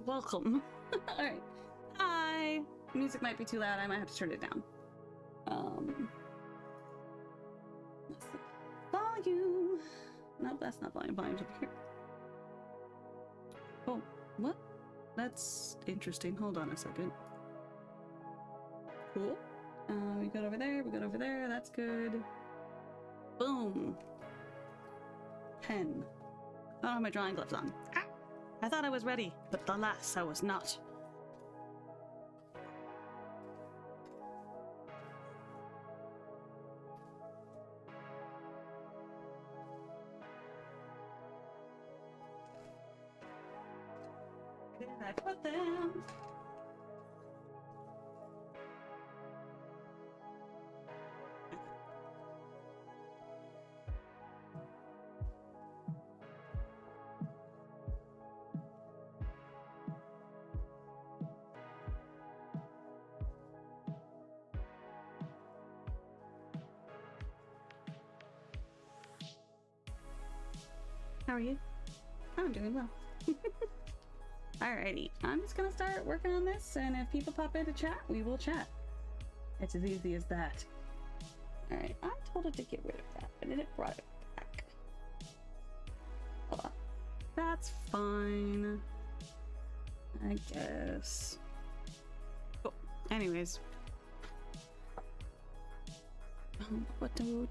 Welcome. Alright. Hi! Music might be too loud, I might have to turn it down. That's the volume. Nope, that's not volume. Volume's over here. Oh, what? That's interesting. Hold on a second. Cool. We got over there, we got over there, that's good. Boom. Pen. I don't have my drawing gloves on. Ah! I thought I was ready, but alas, I was not. Where did I put them? How are you? I'm doing well. Alrighty, I'm just gonna start working on this, and if people pop into chat, we will chat. It's as easy as that. Alright, I told it to get rid of that, but then it brought it back. Hold on. That's fine. I guess. Cool. Anyways. What do.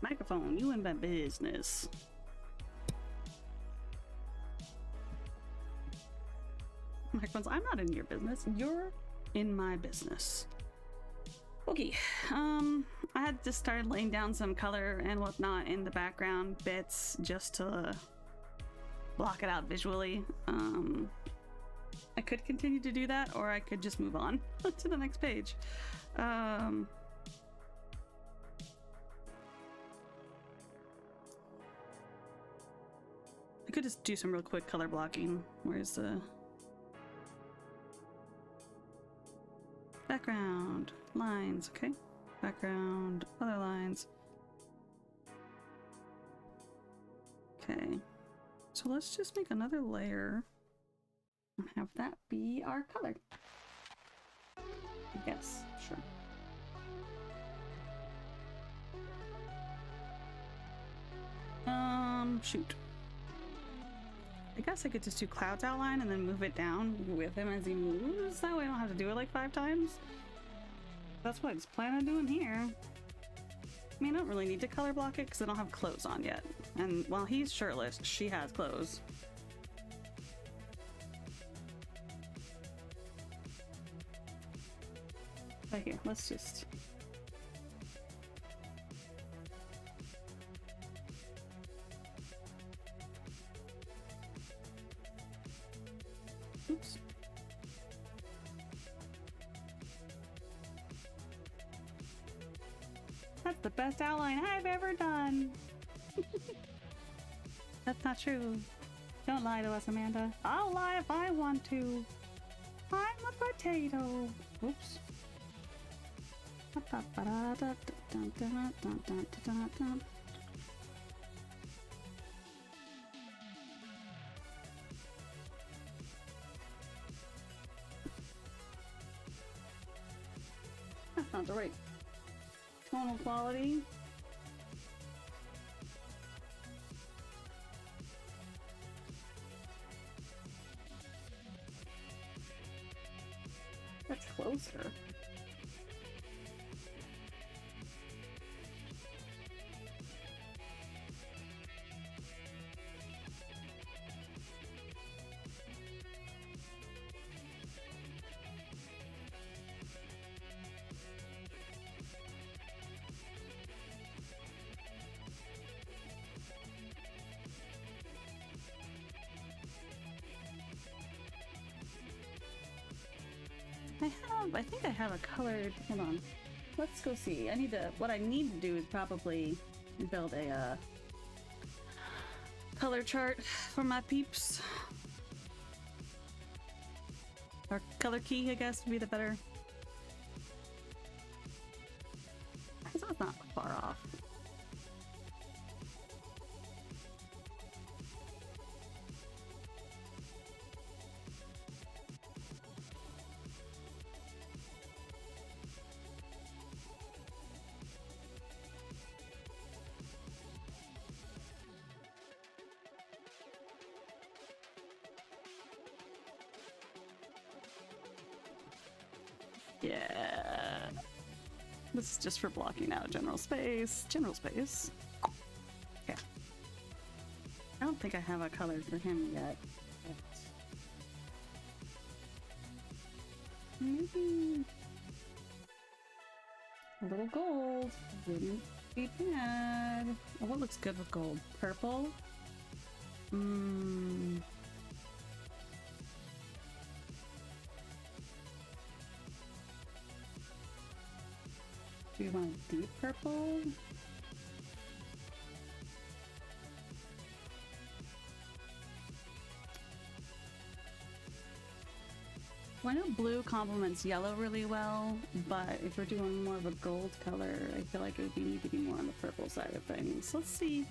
Microphone, you in my business. Microphones, I'm not in your business. You're in my business. Okay, I had just started laying down some color and whatnot in the background bits just to block it out visually. I could continue to do that, or I could just move on to the next page. I could just do some real quick color blocking. Where's the background lines? Okay, background, other lines. Okay, so let's just make another layer and have that be our color. I guess, sure. Shoot. I guess I could just do clouds outline and then move it down with him as he moves. That way I don't have to do it like 5 times. That's what I just plan on doing here. I mean, I don't really need to color block it because I don't have clothes on yet. And while he's shirtless, she has clothes. But here, let's just... Oops. That's the best outline I've ever done. That's not true. Don't lie to us, Amanda. I'll lie if I want to. I'm a potato. Oops. That's not the right tonal quality. That's closer. I think I have a colored, hold on. Let's go see. What I need to do is probably build a color chart for my peeps. Or color key, I guess, would be the better. So it's not far off. Yeah. This is just for blocking out general space. General space. Okay. I don't think I have a color for him yet. Maybe a little gold wouldn't be bad. Oh, what looks good with gold? Purple? Do you want a deep purple? Well, I know blue complements yellow really well, but if we're doing more of a gold color, I feel like it would need to be more on the purple side of things. Let's see.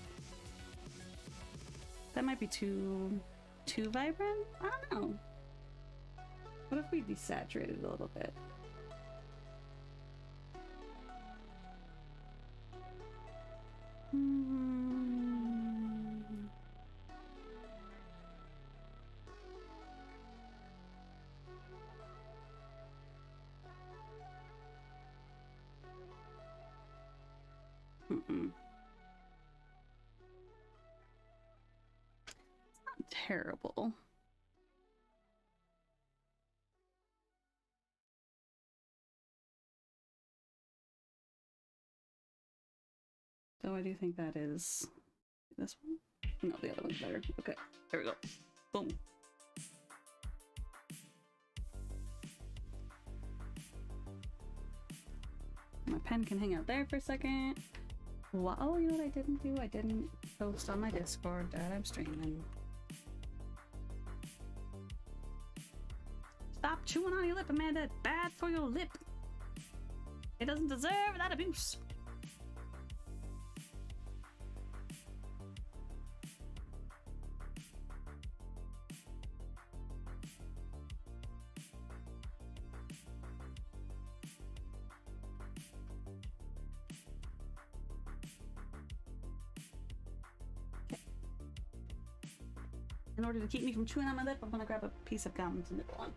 That might be too vibrant? I don't know. What if we desaturated a little bit? It's not terrible. So I do think that is this one. No, the other one's better. Okay, there we go. Boom. My pen can hang out there for a second. Wow, oh, you know what I didn't do? I didn't post on my Discord that I'm streaming. Stop chewing on your lip, Amanda. It's bad for your lip. It doesn't deserve that abuse. In order to keep me from chewing on my lip, I'm gonna grab a piece of gum to nibble on.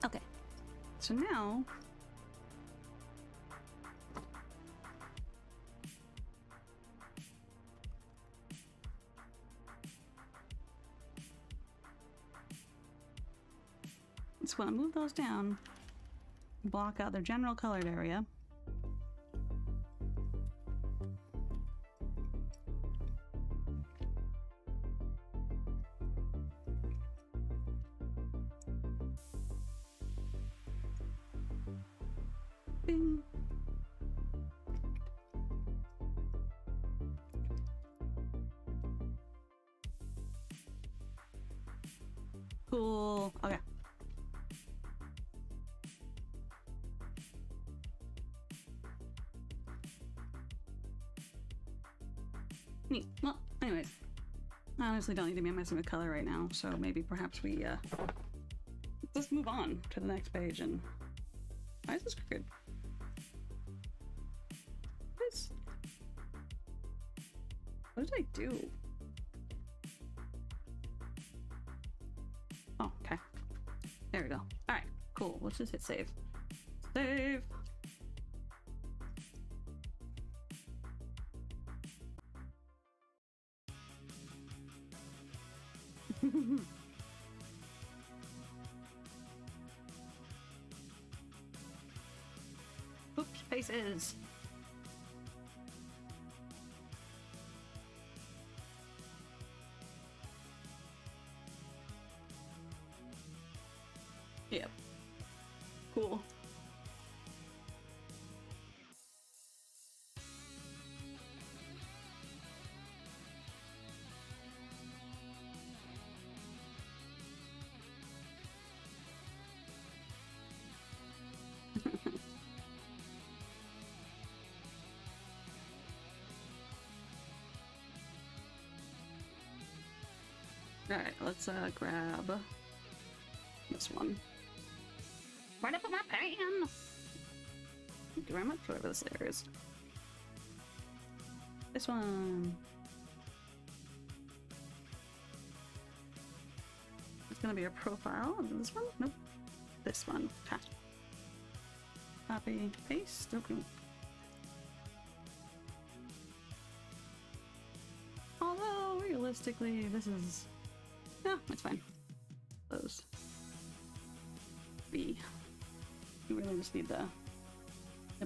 Okay, so now just want to move those down, block out their general colored area. Bing. Cool. Okay. Neat. Well, anyways, I honestly don't need to be messing with color right now, so maybe perhaps we just move on to the next page. And why is this crooked? What did I do? Oh, okay. There we go. All right, cool. Let's just hit save. Save. Oops, faces. Yep. Cool. Alright, let's grab this one. Where'd I put my pan? Thank you very much, whatever this there is. This one. It's gonna be a profile. This one? Nope. This one. Copy, paste. Okay. Although, realistically, this is... No, it's fine. Those. B. You really just need the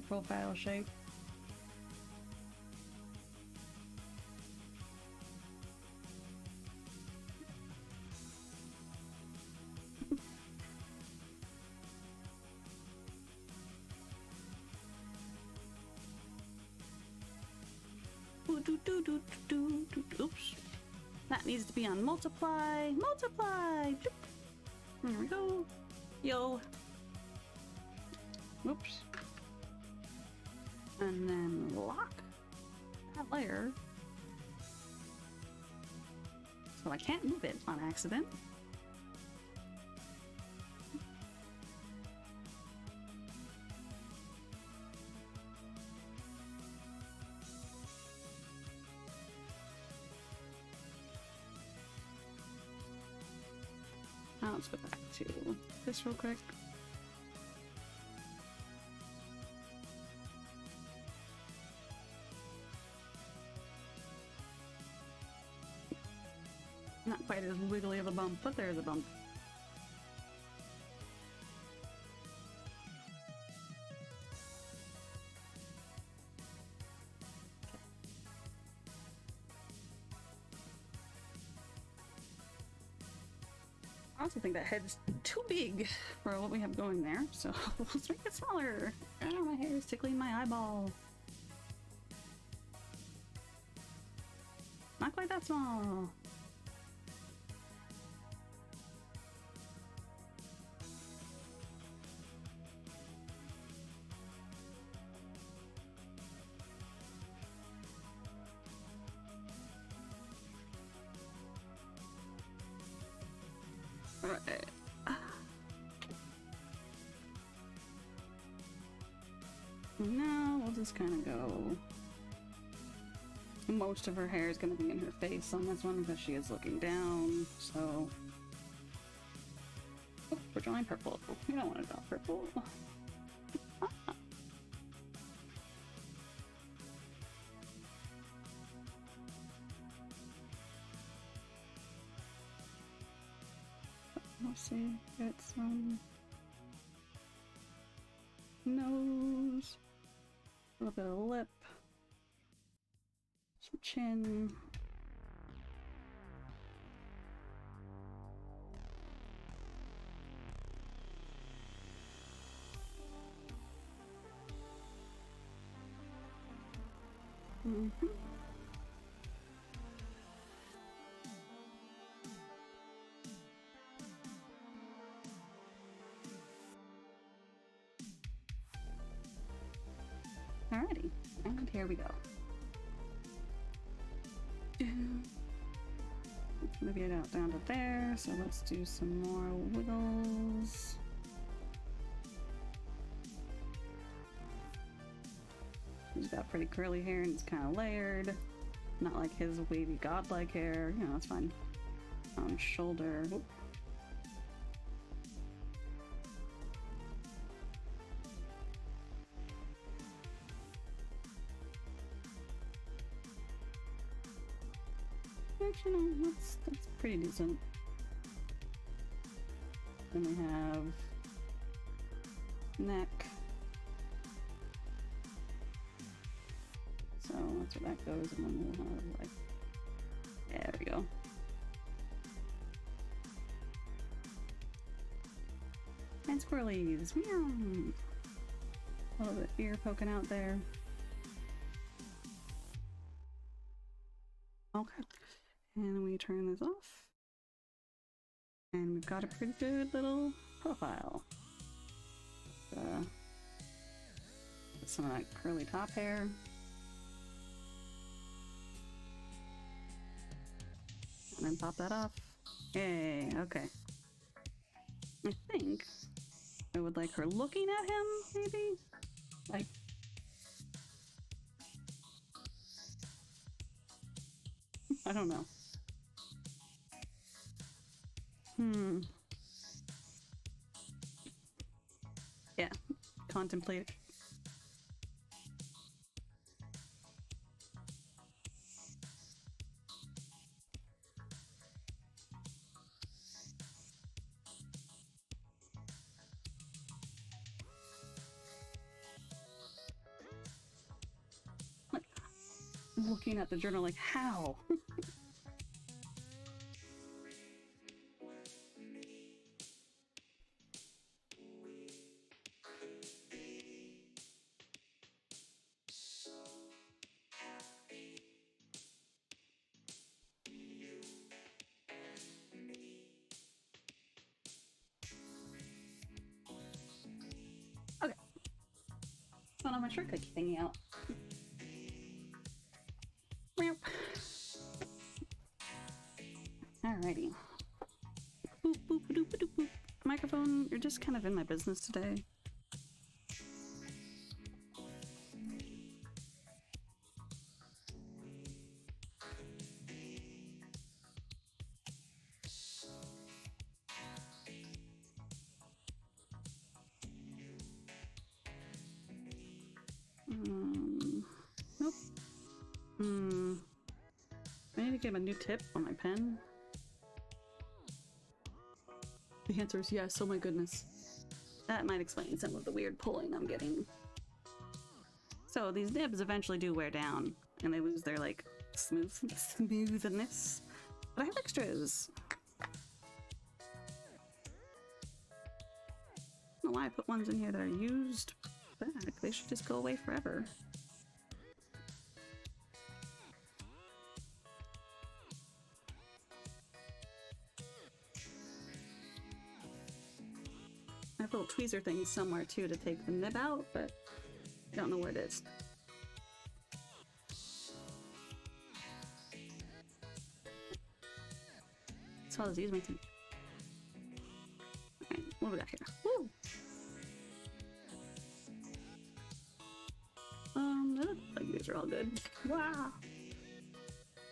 profile shape. Oops. That needs to be on multiply. Multiply! There we go. Yo. Oops. And then lock that layer so I can't move it on accident. Now let's go back to this real quick. Not quite as wiggly of a bump, but there's a bump. I also think that head's too big for what we have going there, so let's make it smaller. Oh, my hair is tickling my eyeball. Not quite that small. Right. Now we'll just kind of go. Most of her hair is going to be in her face on this one because she is looking down, so... Oh, we're drawing purple. We don't want to draw purple. Let's see, get some nose, a little bit of lip, some chin. Mm-hmm. Alrighty, and here we go. Maybe it out down to there, so let's do some more wiggles. He's got pretty curly hair and it's kind of layered. Not like his wavy godlike hair, you know, that's fine. Shoulder. Whoop. Actually, no, that's pretty decent. Then we have neck. So that's where that goes, and then we'll have like, there we go. And squirrelies, meow. A little bit of ear poking out there. Okay. And we turn this off. And we've got a pretty good little profile. Some of that curly top hair. And then pop that off. Yay, okay. I think I would like her looking at him, maybe? Like... I don't know. Yeah, contemplate. Like, looking at the journal like, how? Okay. Found all my short cookie thingy out. Alrighty. Boop, boop, doop, doop, boop. Microphone, you're just kind of in my business today. Nope. I need to get a new tip on my pen. The answer is yes, oh my goodness. That might explain some of the weird pulling I'm getting. So these nibs eventually do wear down, and they lose their, like, smoothness. But I have extras. I don't know why I put ones in here that are used back. They should just go away forever. I have little tweezer things somewhere too to take the nib out, but I don't know where it is. So I'll just use my teeth. Alright, what do we got here? Woo! Like these are all good. Wow!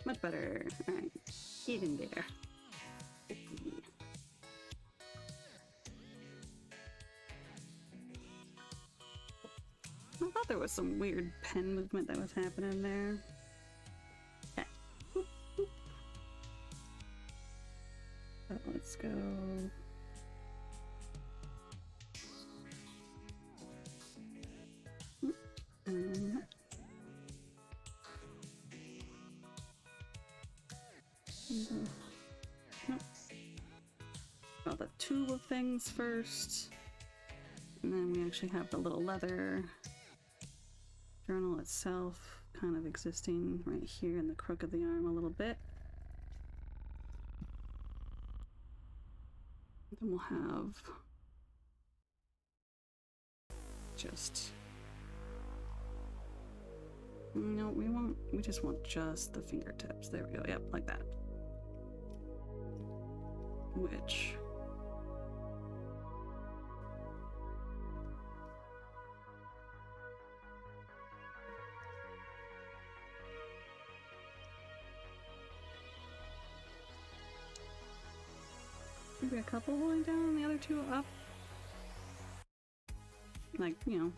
Much better. Alright, get in there. I thought there was some weird pen movement that was happening there. Okay. Boop, boop. So let's go. Nope. Got the tube of things first. And then we actually have the little leather journal itself kind of existing right here in the crook of the arm a little bit. Then we'll have just... No, we just want just the fingertips. There we go, yep, like that. Which... maybe a couple holding down and the other two up. Like, you know,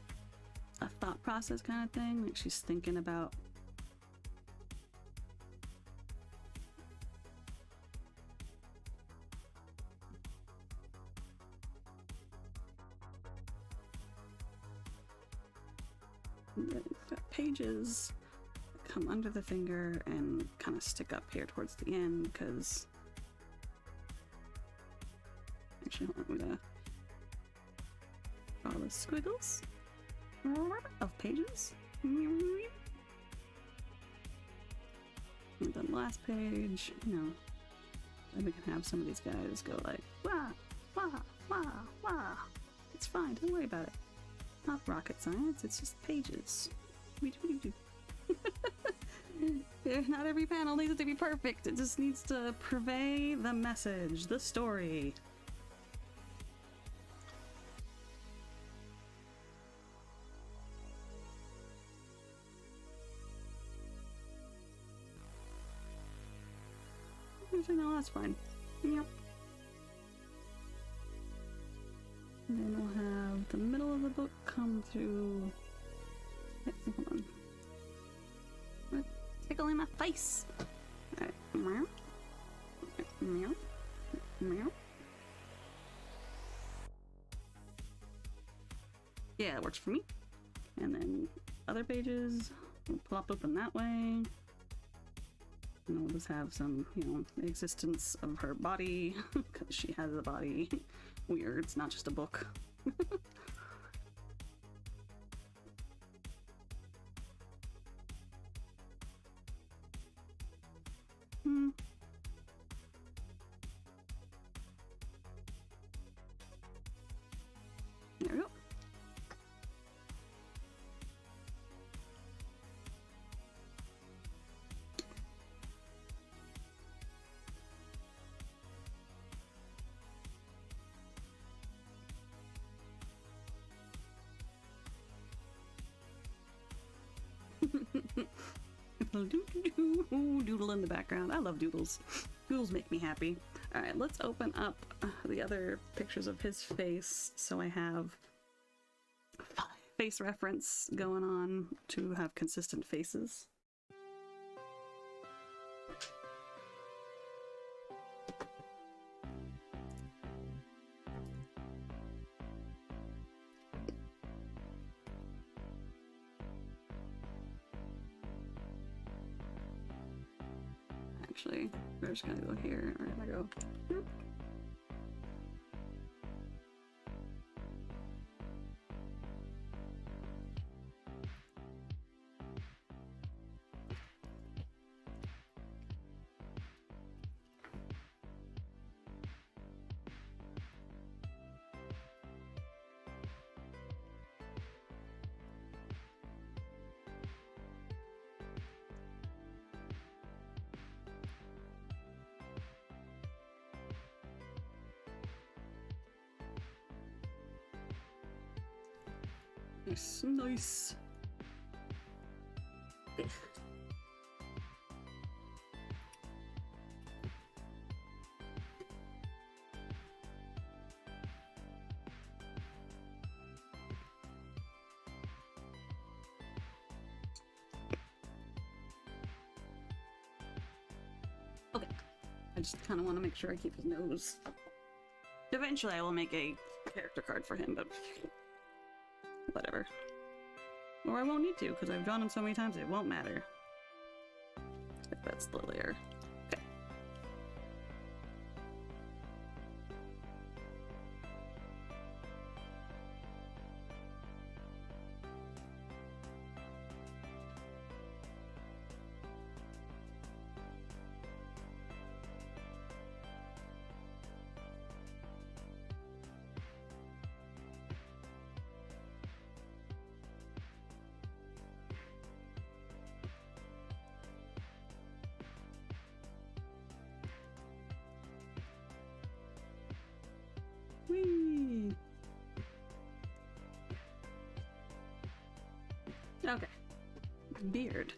a thought process kind of thing. Like she's thinking about got pages that come under the finger and kind of stick up here towards the end because actually I'm gonna draw the squiggles of pages. And then last page, you know, then we can have some of these guys go like, wah, wah, wah, wah. It's fine, don't worry about it. Not rocket science, it's just pages. Not every panel needs to be perfect. It just needs to purvey the message, the story. Actually, no, that's fine. Yep. And then we'll have the middle of the book come through. Wait, hold on. What? Tickling my face. Alright. Meow. Meow. Meow. Yeah, it works for me. And then other pages will plop open that way. And we'll just have some, you know, existence of her body, because she has a body. Weird, it's not just a book. There we go. Doodle in the background. I love doodles. Doodles make me happy. Alright, let's open up the other pictures of his face so I have face reference going on to have consistent faces. Actually, we're just gonna go here. We're gonna go. Boop. Nice, nice. Okay, I just kind of want to make sure I keep his nose. Eventually I will make a character card for him, but whatever. Or I won't need to, because I've drawn him so many times it won't matter. If that's the layer. Okay. Whee! Okay. Beard.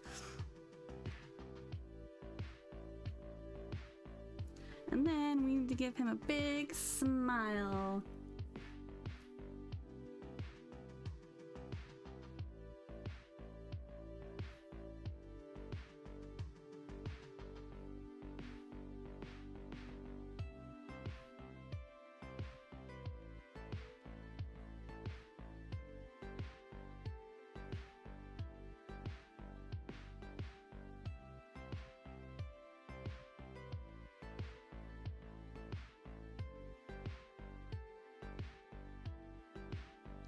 And then we need to give him a big smile.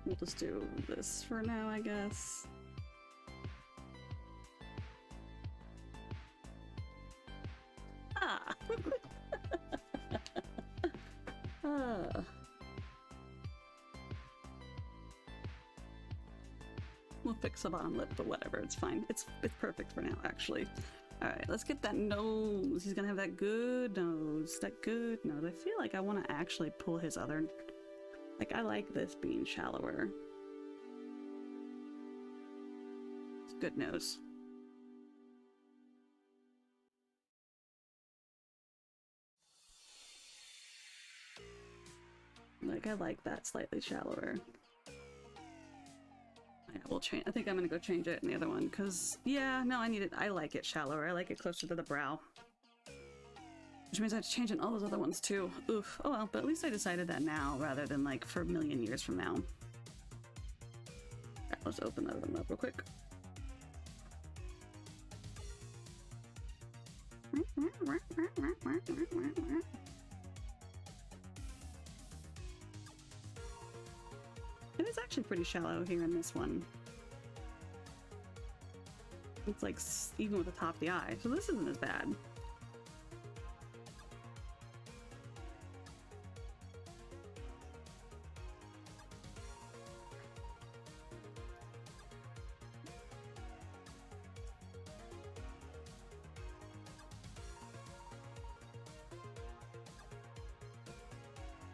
We'll just do this for now, I guess. Ah! Ah. Well, fix the bottom lip, but whatever, it's fine. It's perfect for now, actually. All right, let's get that nose. He's gonna have that good nose. That good nose. I feel like I want to actually pull his other... Like, I like this being shallower. It's good nose. Like, I like that slightly shallower. Yeah, we'll change. I think I'm gonna go change it in the other one, because, yeah, no, I need it. I like it shallower. I like it closer to the brow. Which means I have to change in all those other ones, too. Oof. Oh well, but at least I decided that now, rather than, like, for a million years from now. Alright, let's open that one up real quick. It is actually pretty shallow here in this one. It's like even with the top of the eye, so this isn't as bad.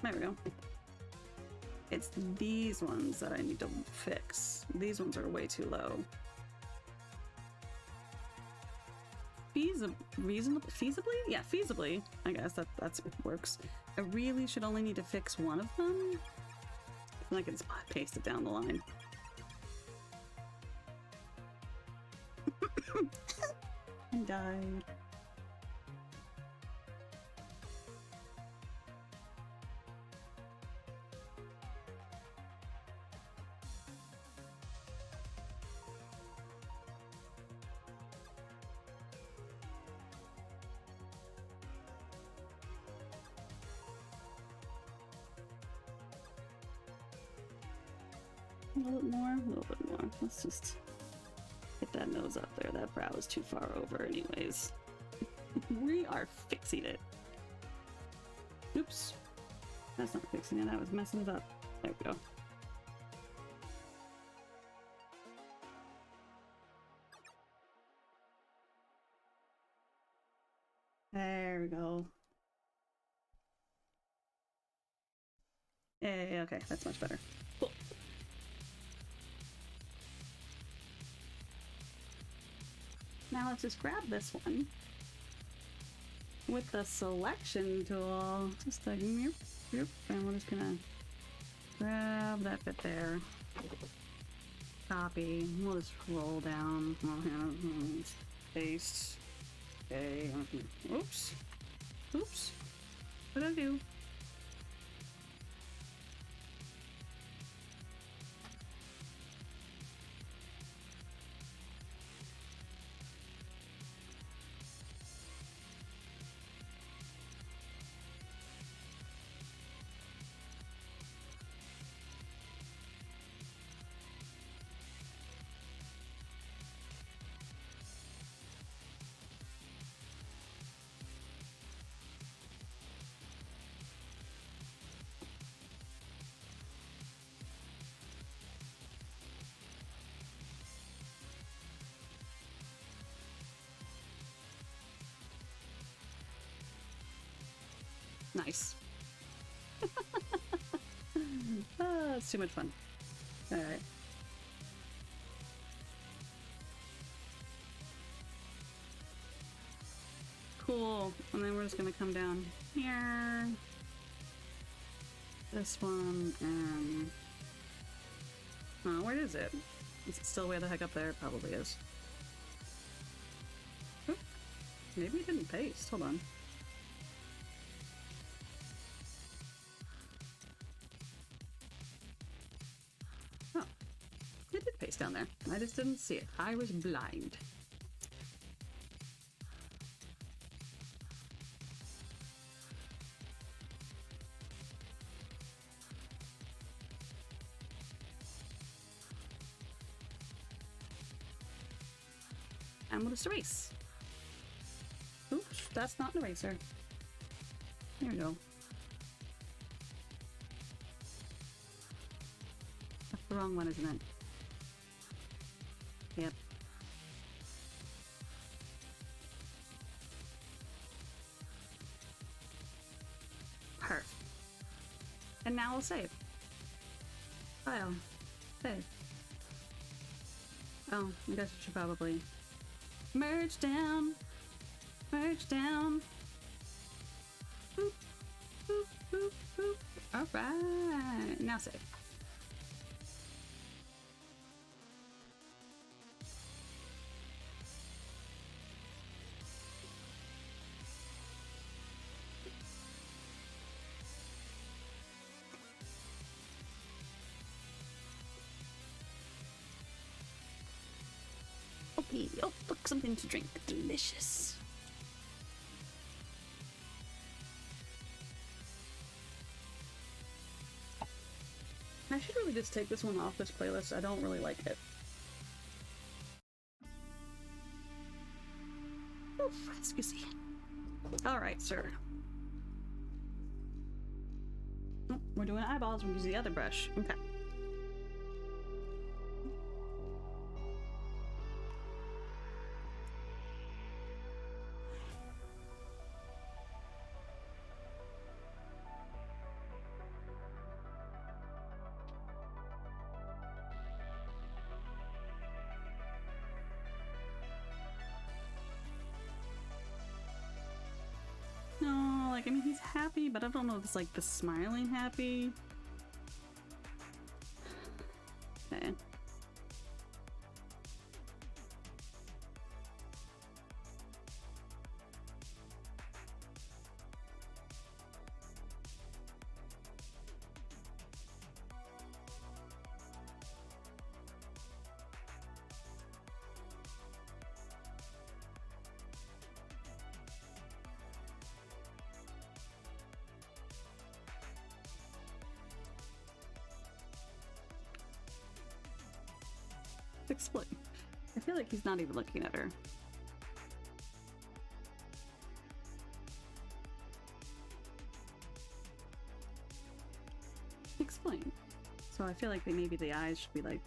There we go. It's these ones that I need to fix. These ones are way too low. Feasibly? Yeah, feasibly. I guess that's works. I really should only need to fix one of them. I can just paste it down the line. I died. A little bit more, a little bit more. Let's just get that nose up there. That brow is too far over anyways. We are fixing it. Oops. That's not fixing it, I was messing it up. There we go. There we go. Hey, okay, that's much better. Cool. Now let's just grab this one with the selection tool. Just like, and we're just gonna grab that bit there. Copy. We'll just roll down. Paste. Okay. Oops. Oops. What did I do? Nice. It's too much fun. All right. Cool. And then we're just gonna come down here. This one and... Oh, where is it? Is it still way the heck up there? It probably is. Oop. Maybe it didn't paste. Hold on. Down there. I just didn't see it. I was blind. And we'll just erase. Oops, that's not an eraser. There we go. That's the wrong one, isn't it? Yep. Perfect. And now we'll save. File. Save. Oh, I guess I should probably merge down. Merge down. Boop, boop, boop, boop. Alright. Now save. Okay. Oh, look, something to drink. Delicious. I should really just take this one off this playlist. I don't really like it. Oof, excuse me. Alright, sir. Oh, we're doing eyeballs. We're using the other brush. Okay. No, like, I mean, he's happy, but I don't know if it's like the smiling happy. Okay. Explain. I feel like he's not even looking at her. Explain. So I feel like maybe the eyes should be like...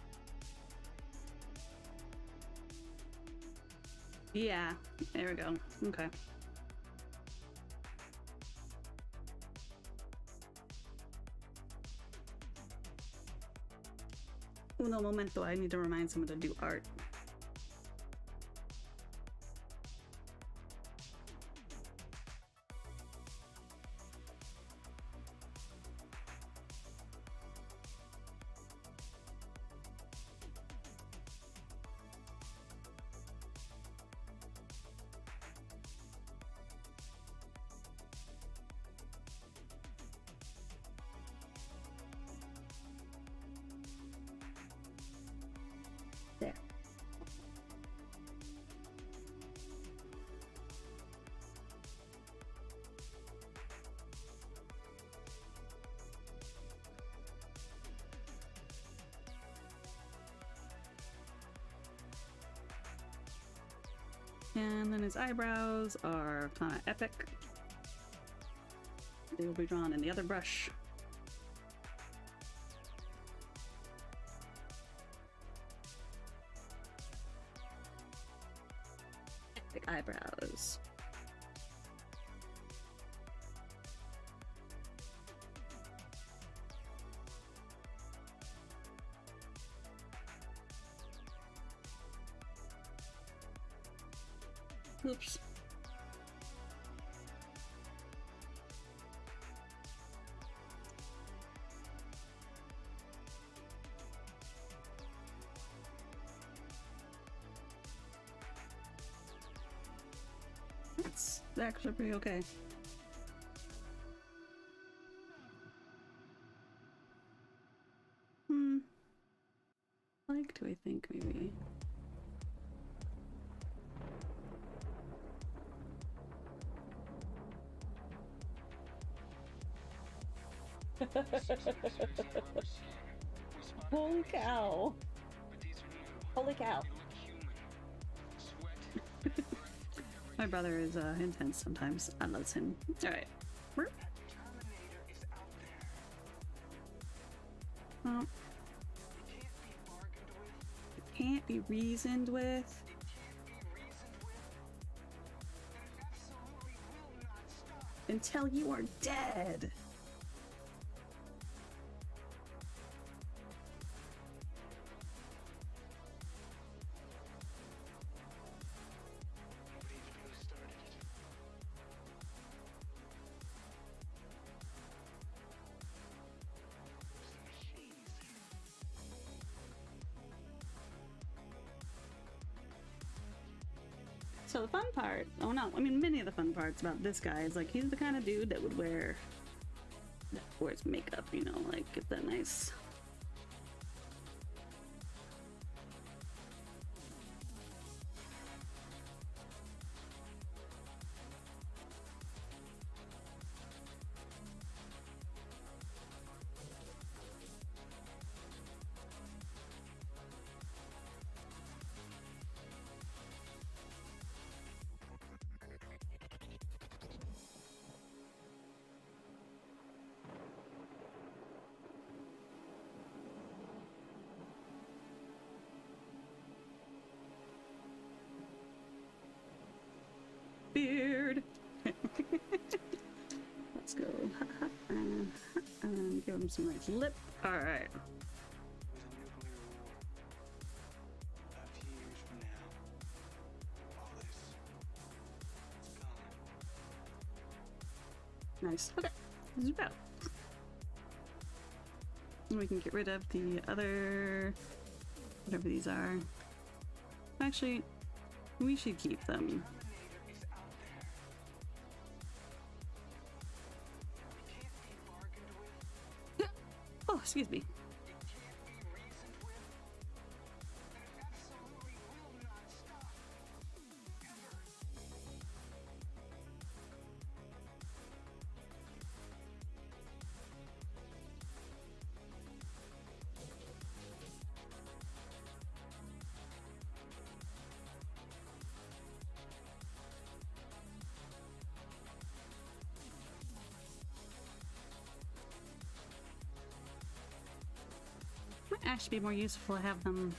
Yeah, there we go. Okay. Uno momento, I need to remind someone to do art. There. And then his eyebrows are kind of epic. They will be drawn in the other brush. Epic eyebrows. Oops. That's actually pretty okay. Like, do I think maybe? Holy cow. Holy cow. My brother is intense sometimes. I love him. Alright. can't be reasoned with. Until you are dead. So the fun part, oh no, I mean many of the fun parts about this guy is like he's the kind of dude that would wears makeup, you know, like get that nice. Beard. Let's go. And give him some nice lip. All right. Nice. Okay. Zoom out. And we can get rid of the other, whatever these are. Actually, we should keep them. Oh, excuse me. Might actually be more useful to have them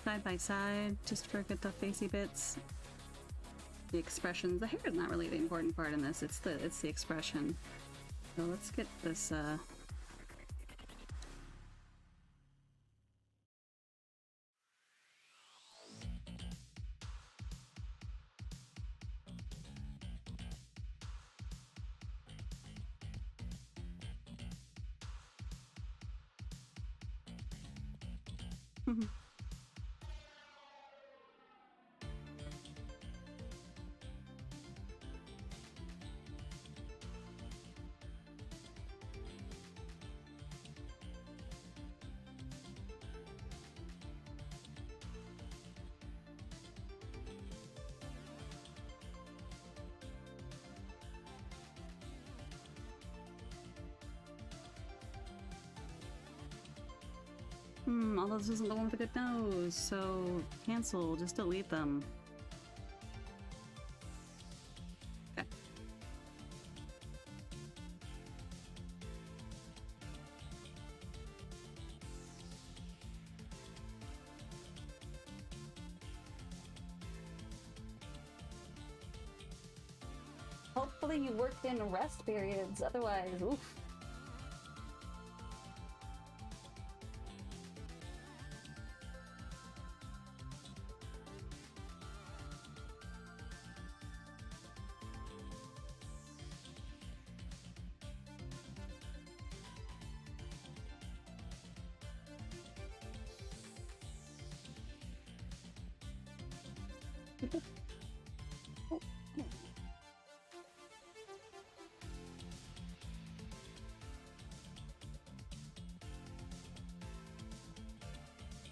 side by side, just for get the facey bits. The expressions. The hair is not really the important part in this. It's the expression. So let's get this. Although this isn't the one with a good nose, so cancel, just delete them. Okay. Hopefully you worked in rest periods, otherwise, oof.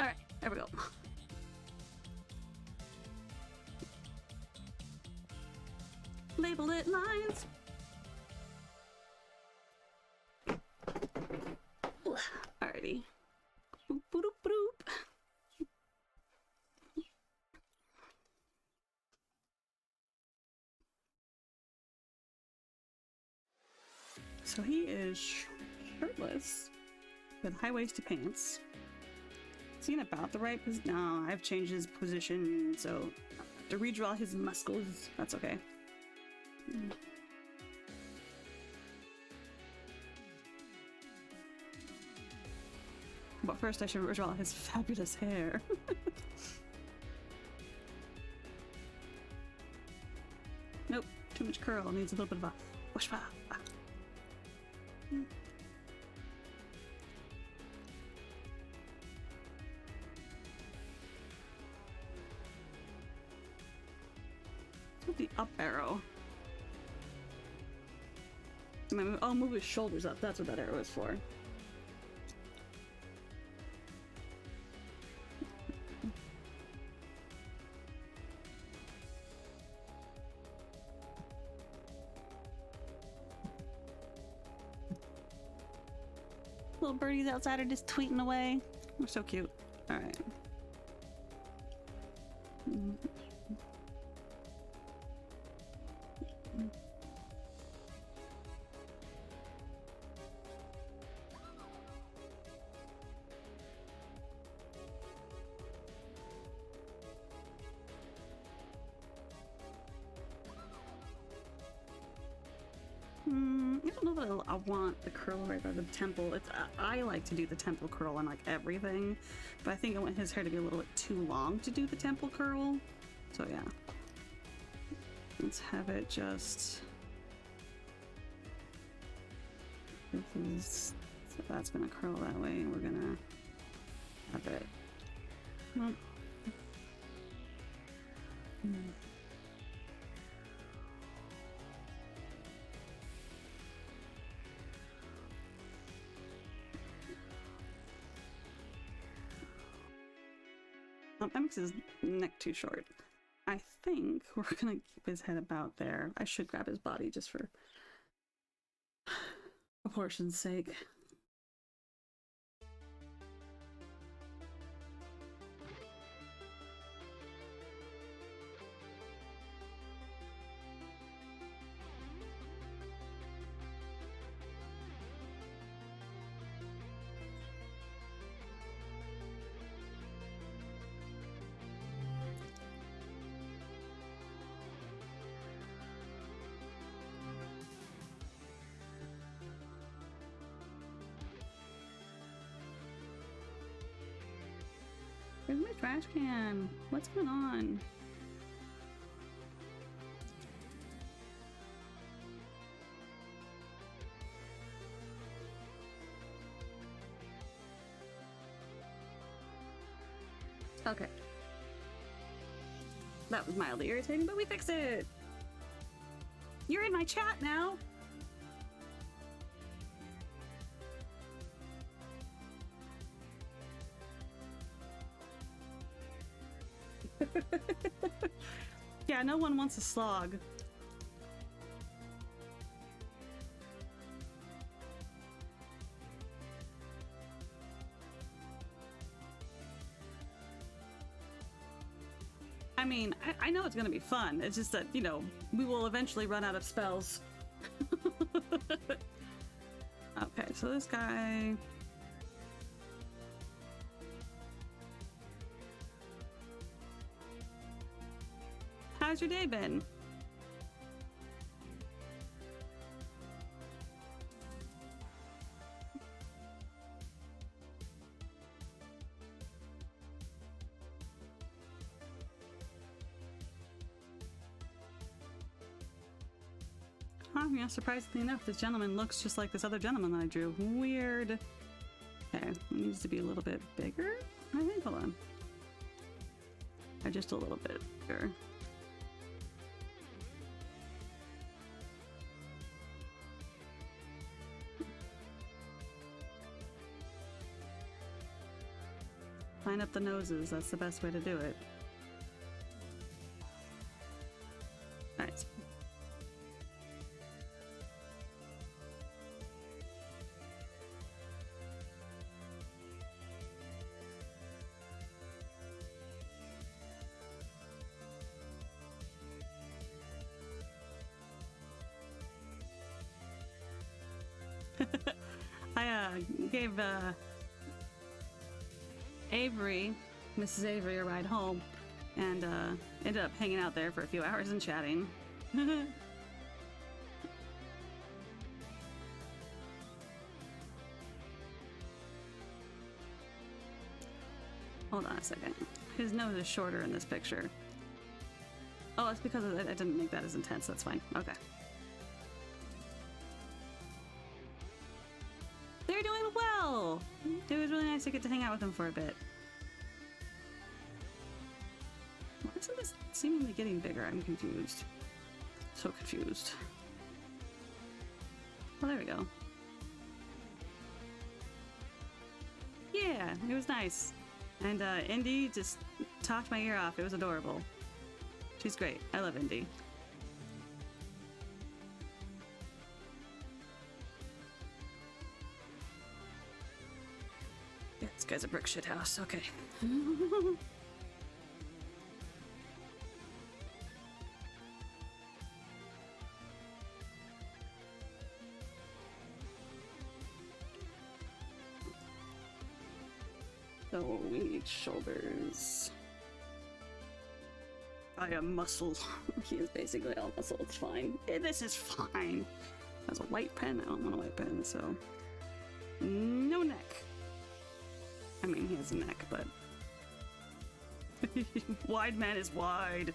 Alright, there we go. Label it lines. Alrighty. Boop, boop, boop. So he is shirtless with high-waisted pants. he in about the right position? No, I've changed his position, so to redraw his muscles. That's okay. But first I should redraw his fabulous hair. Nope, too much curl. Needs a little bit of a whoosh. The up arrow. I'll move his shoulders up. That's what that arrow is for. Little birdies outside are just tweeting away. They're so cute. All right. I don't know that I want the curl right by the temple. I like to do the temple curl on like everything, but I think I want his hair to be a little bit too long to do the temple curl. So yeah, let's have it just. So that's gonna curl that way, and we're gonna have it. Well, that makes his neck too short. I think we're gonna keep his head about there. I should grab his body just for proportion's sake. Where's my trash can? What's going on? Okay. That was mildly irritating, but we fixed it! You're in my chat now! Yeah, no one wants a slog. I mean, I know it's gonna be fun. It's just that, you know, we will eventually run out of spells. Okay, so this guy... How's your day been? Yeah, surprisingly enough, this gentleman looks just like this other gentleman that I drew. Weird. Okay, it needs to be a little bit bigger, I think. Hold on. Or just a little bit bigger. Line up the noses, that's the best way to do it. Alright. I gave Avery, Mrs. Avery, a ride home, and ended up hanging out there for a few hours and chatting. Hold on a second. His nose is shorter in this picture. Oh, it's because I didn't make that as intense. That's fine. Okay. They're doing well! It was really nice to get to hang out with them for a bit. Why isn't this seemingly getting bigger? I'm confused. So confused. Well, there we go. Yeah, it was nice. And Indy just talked my ear off. It was adorable. She's great. I love Indy. Yeah, this guy's a brick shit house. Okay. So we need shoulders. I am muscle. He is basically all muscle. It's fine. This is fine. Has a white pen. I don't want a white pen, so no neck. I mean, he has a neck, but wide man is wide.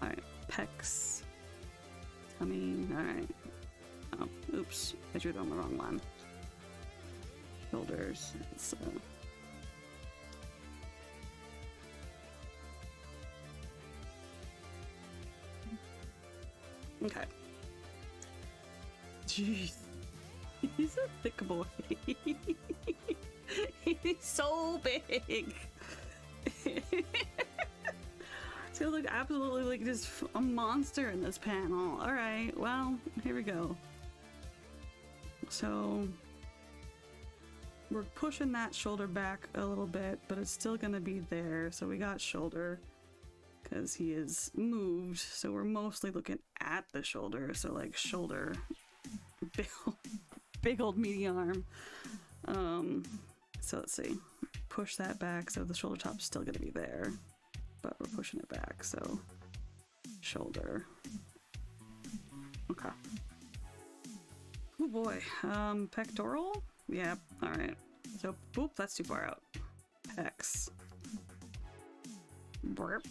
All right, pecs, tummy. All right. Oh, oops! I drew it on the wrong one. Shoulders. It's okay. Jeez. He's a thick boy. He's so big. So like absolutely like just a monster in this panel. Alright, well, here we go. So we're pushing that shoulder back a little bit, but it's still gonna be there. So we got shoulder. Because he is moved, so we're mostly looking at the shoulder. So like shoulder, big old meaty arm. So let's see, push that back so the shoulder top's still gonna be there, but we're pushing it back. So shoulder. Okay. Oh boy. Pectoral. Yeah. All right. So boop, that's too far out. Pecs. Burp.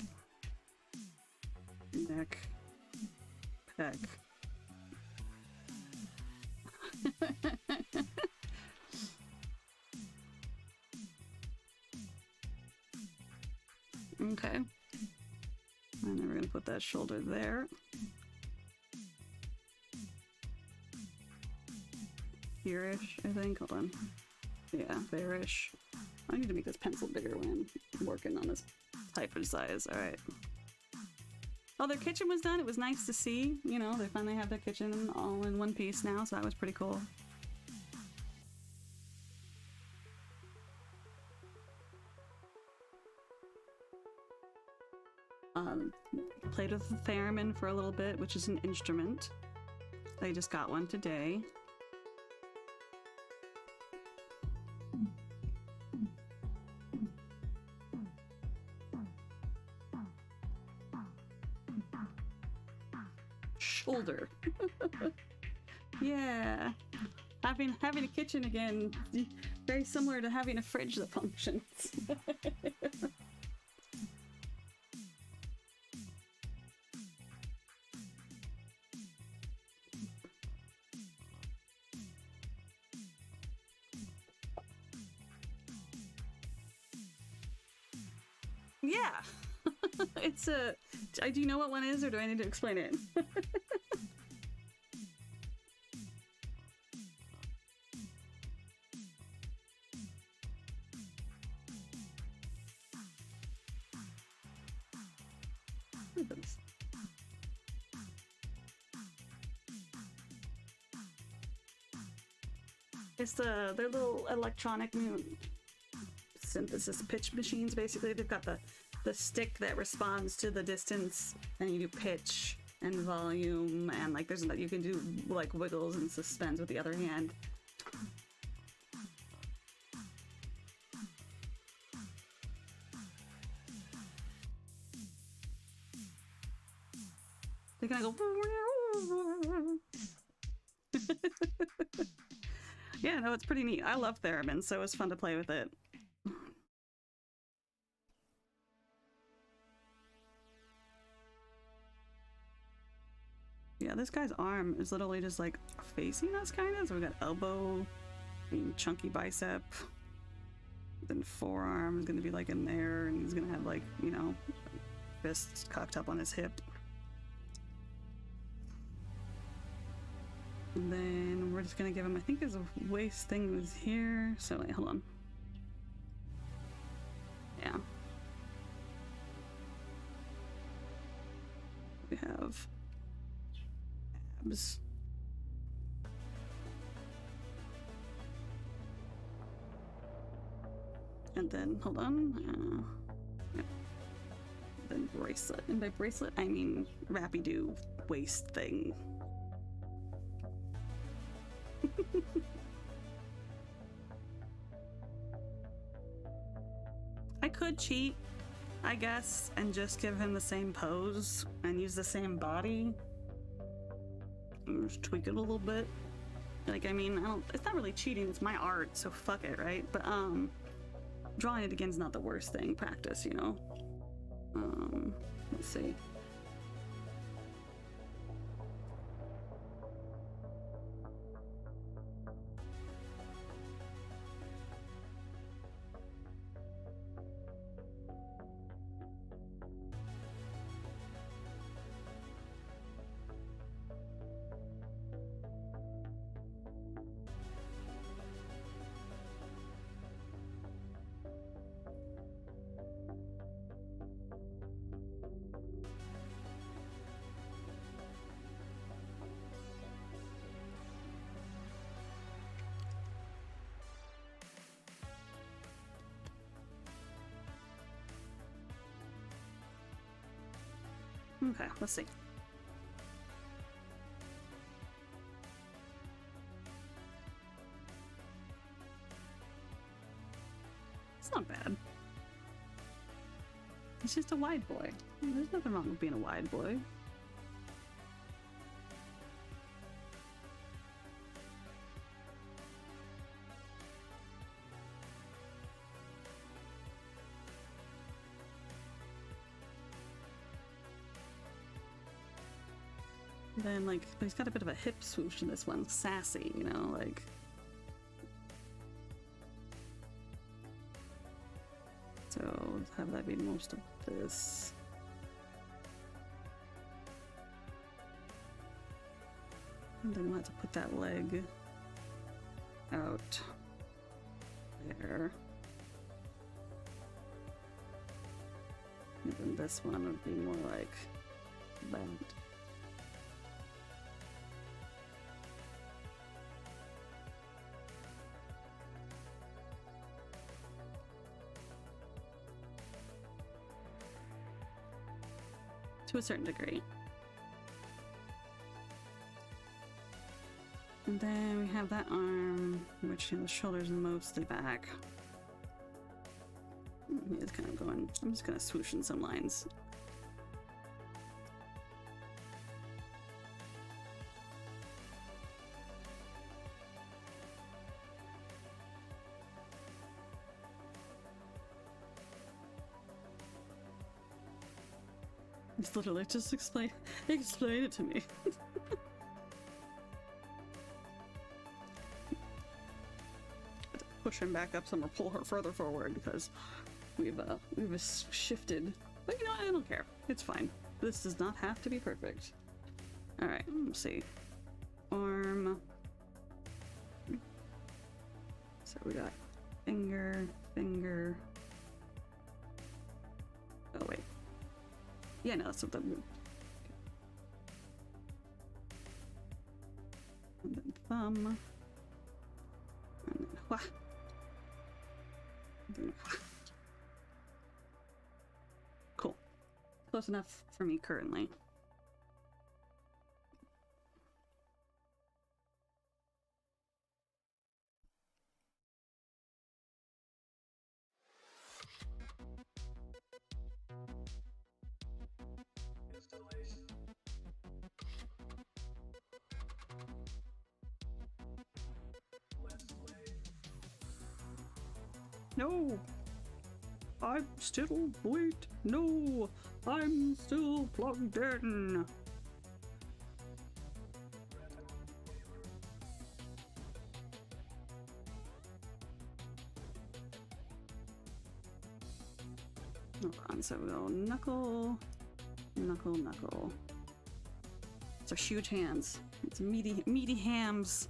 Neck, pec. Okay. And then we're gonna put that shoulder there. Here-ish, I think. Hold on. Yeah, there-ish. I need to make this pencil bigger when I'm working on this type of size. All right. Oh, their kitchen was done. It was nice to see. You know, they finally have their kitchen all in one piece now, so that was pretty cool. Played with the theremin for a little bit, which is an instrument. I just got one today. Shoulder. Yeah. Having a kitchen again, very similar to having a fridge that functions. Yeah. It's a... Do you know what one is, or do I need to explain it? It's their little electronic synthesis pitch machines. Basically, they've got the stick that responds to the distance, and you do pitch and volume, and like there's you can do like wiggles and suspends with the other hand. They're gonna go. Yeah, no, it's pretty neat. I love Theremin, so it's fun to play with it. Yeah, this guy's arm is literally just like facing us, kind of. So we got elbow, and chunky bicep, then forearm is gonna be like in there, and he's gonna have like, you know, fists cocked up on his hip. And then we're just gonna give him, I think his waist thing was here. So wait, hold on. Yeah. We have abs. And then, hold on. Yeah. Then bracelet. And by bracelet, I mean Rapidu waist thing. I could cheat, I guess, and just give him the same pose and use the same body. Just tweak it a little bit. Like, I mean, it's not really cheating, it's my art, so fuck it, right? But, drawing it again is not the worst thing. Practice, you know? Let's see. Okay, let's see. It's not bad. He's just a wide boy. There's nothing wrong with being a wide boy. Then, like, but he's got a bit of a hip swoosh in this one. Sassy, you know, like. So, let's have that be most of this. And then we'll have to put that leg out there. And then this one would be more like that. To a certain degree. And then we have that arm, which, you know, the shoulder's mostly back. He's kind of going, I'm just gonna swoosh in some lines. It's literally just explain it to me. Push him back up some or pull her further forward because we've shifted. But you know, I don't care. It's fine. This does not have to be perfect. All right, let's see. Arm. So we got finger. Oh wait. Yeah, no, that's what that moved. And then thumb. And then wha. And then wha. Cool. Close enough for me currently. No! I'm still... Wait! No! I'm still plugged in! Hold on, so we'll knuckle, knuckle, knuckle. It's our huge hands. It's meaty hams.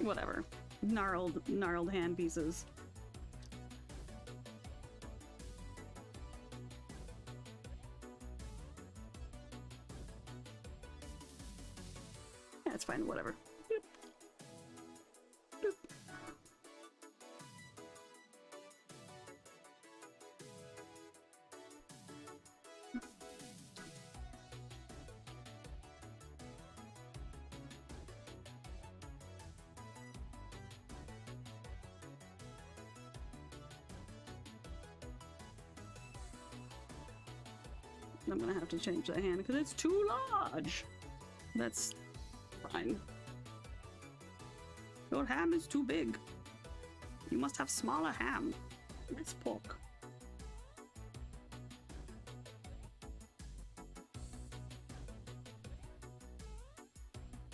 Whatever. Gnarled hand pieces. Yeah, it's fine, whatever. Boop. Boop. I'm gonna have to change that hand because it's too large. That's fine. Your ham is too big. You must have smaller ham. It's pork.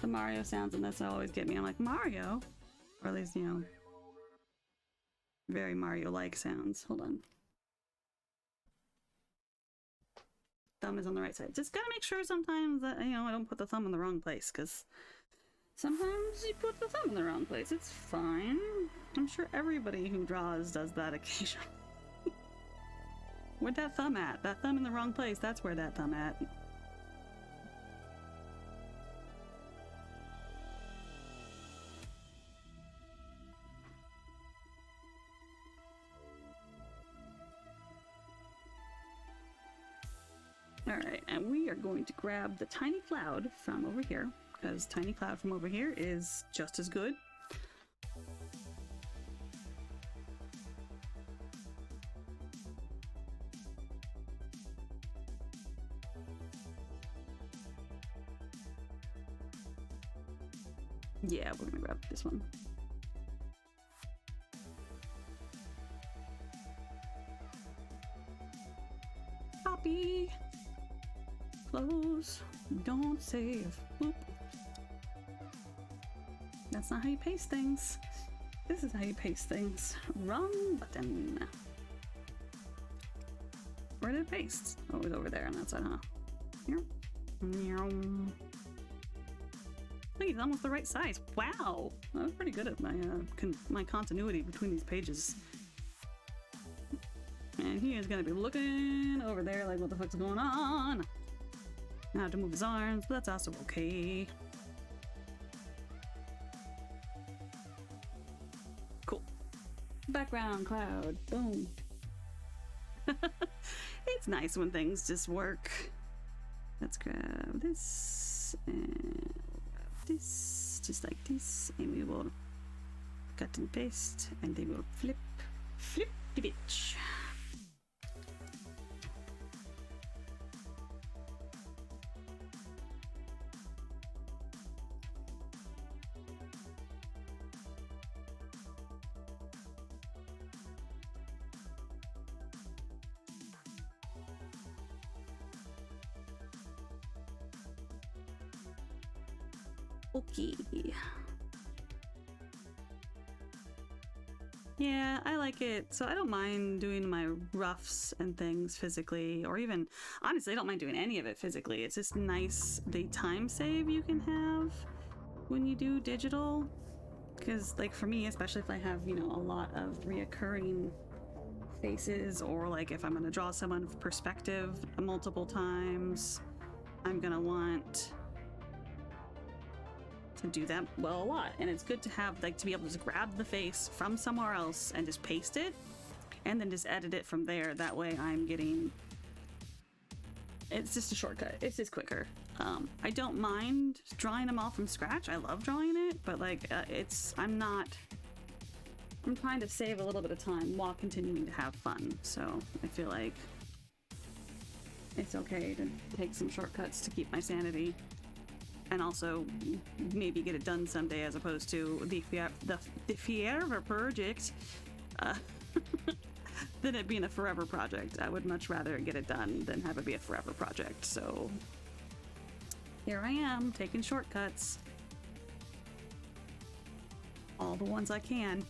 The Mario sounds in this always get me. I'm like, Mario? Or at least, you know, very Mario-like sounds. Hold on. Thumb is on the right side. Just gotta make sure sometimes that, you know, I don't put the thumb in the wrong place, because sometimes you put the thumb in the wrong place. It's fine. I'm sure everybody who draws does that occasionally. Where'd that thumb at? That thumb in the wrong place. That's where that thumb at. Alright, and we are going to grab the tiny cloud from over here, because tiny cloud from over here is just as good. Yeah, we're gonna grab this one. Copy! Close. Don't save. Boop. That's not how you paste things. This is how you paste things. Wrong button. Where did it paste? Oh, it was over there on that side, huh? Here. Look, he's almost the right size. Wow! I was pretty good at my continuity between these pages. And he is gonna be looking over there like, what the fuck's going on? I have to move his arms, but that's also okay. Cool. Background cloud. Boom. It's nice when things just work. Let's grab this and grab this, just like this, and we will cut and paste, and they will flip the bitch. Okay. Yeah, I like it. So I don't mind doing my roughs and things physically, or even, honestly, I don't mind doing any of it physically. It's just nice the time save you can have when you do digital. Because, like, for me, especially if I have, you know, a lot of reoccurring faces, or like if I'm going to draw someone's perspective multiple times, I'm going to want to do that well a lot. And it's good to have, like, to be able to just grab the face from somewhere else and just paste it and then just edit it from there. That way I'm getting, it's just a shortcut. It's just quicker. I don't mind drawing them all from scratch. I love drawing it, but like I'm trying to save a little bit of time while continuing to have fun. So I feel like it's okay to take some shortcuts to keep my sanity. And also maybe get it done someday as opposed to the forever project. Than it being a forever project. I would much rather get it done than have it be a forever project. So here I am taking shortcuts. All the ones I can.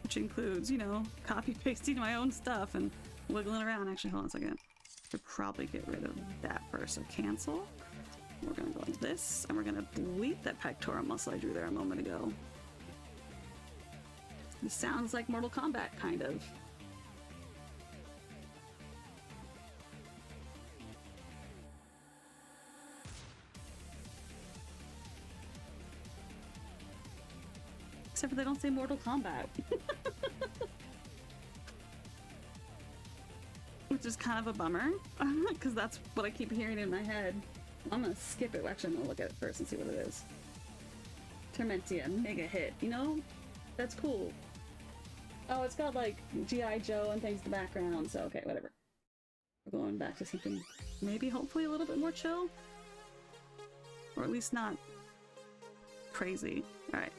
Which includes, you know, copy pasting my own stuff and wiggling around. Actually, hold on a second. Should probably get rid of that first. So cancel. We're gonna go into this and we're gonna delete that pectoral muscle I drew there a moment ago. This sounds like Mortal Kombat, kind of. Except for they don't say Mortal Kombat. Which is kind of a bummer, because that's what I keep hearing in my head. I'm gonna skip it. Actually, I'm gonna look at it first and see what it is. Termentia, mega hit. You know, that's cool. Oh, it's got like G.I. Joe and things in the background, so okay, whatever. We're going back to something maybe hopefully a little bit more chill. Or at least not crazy. Alright.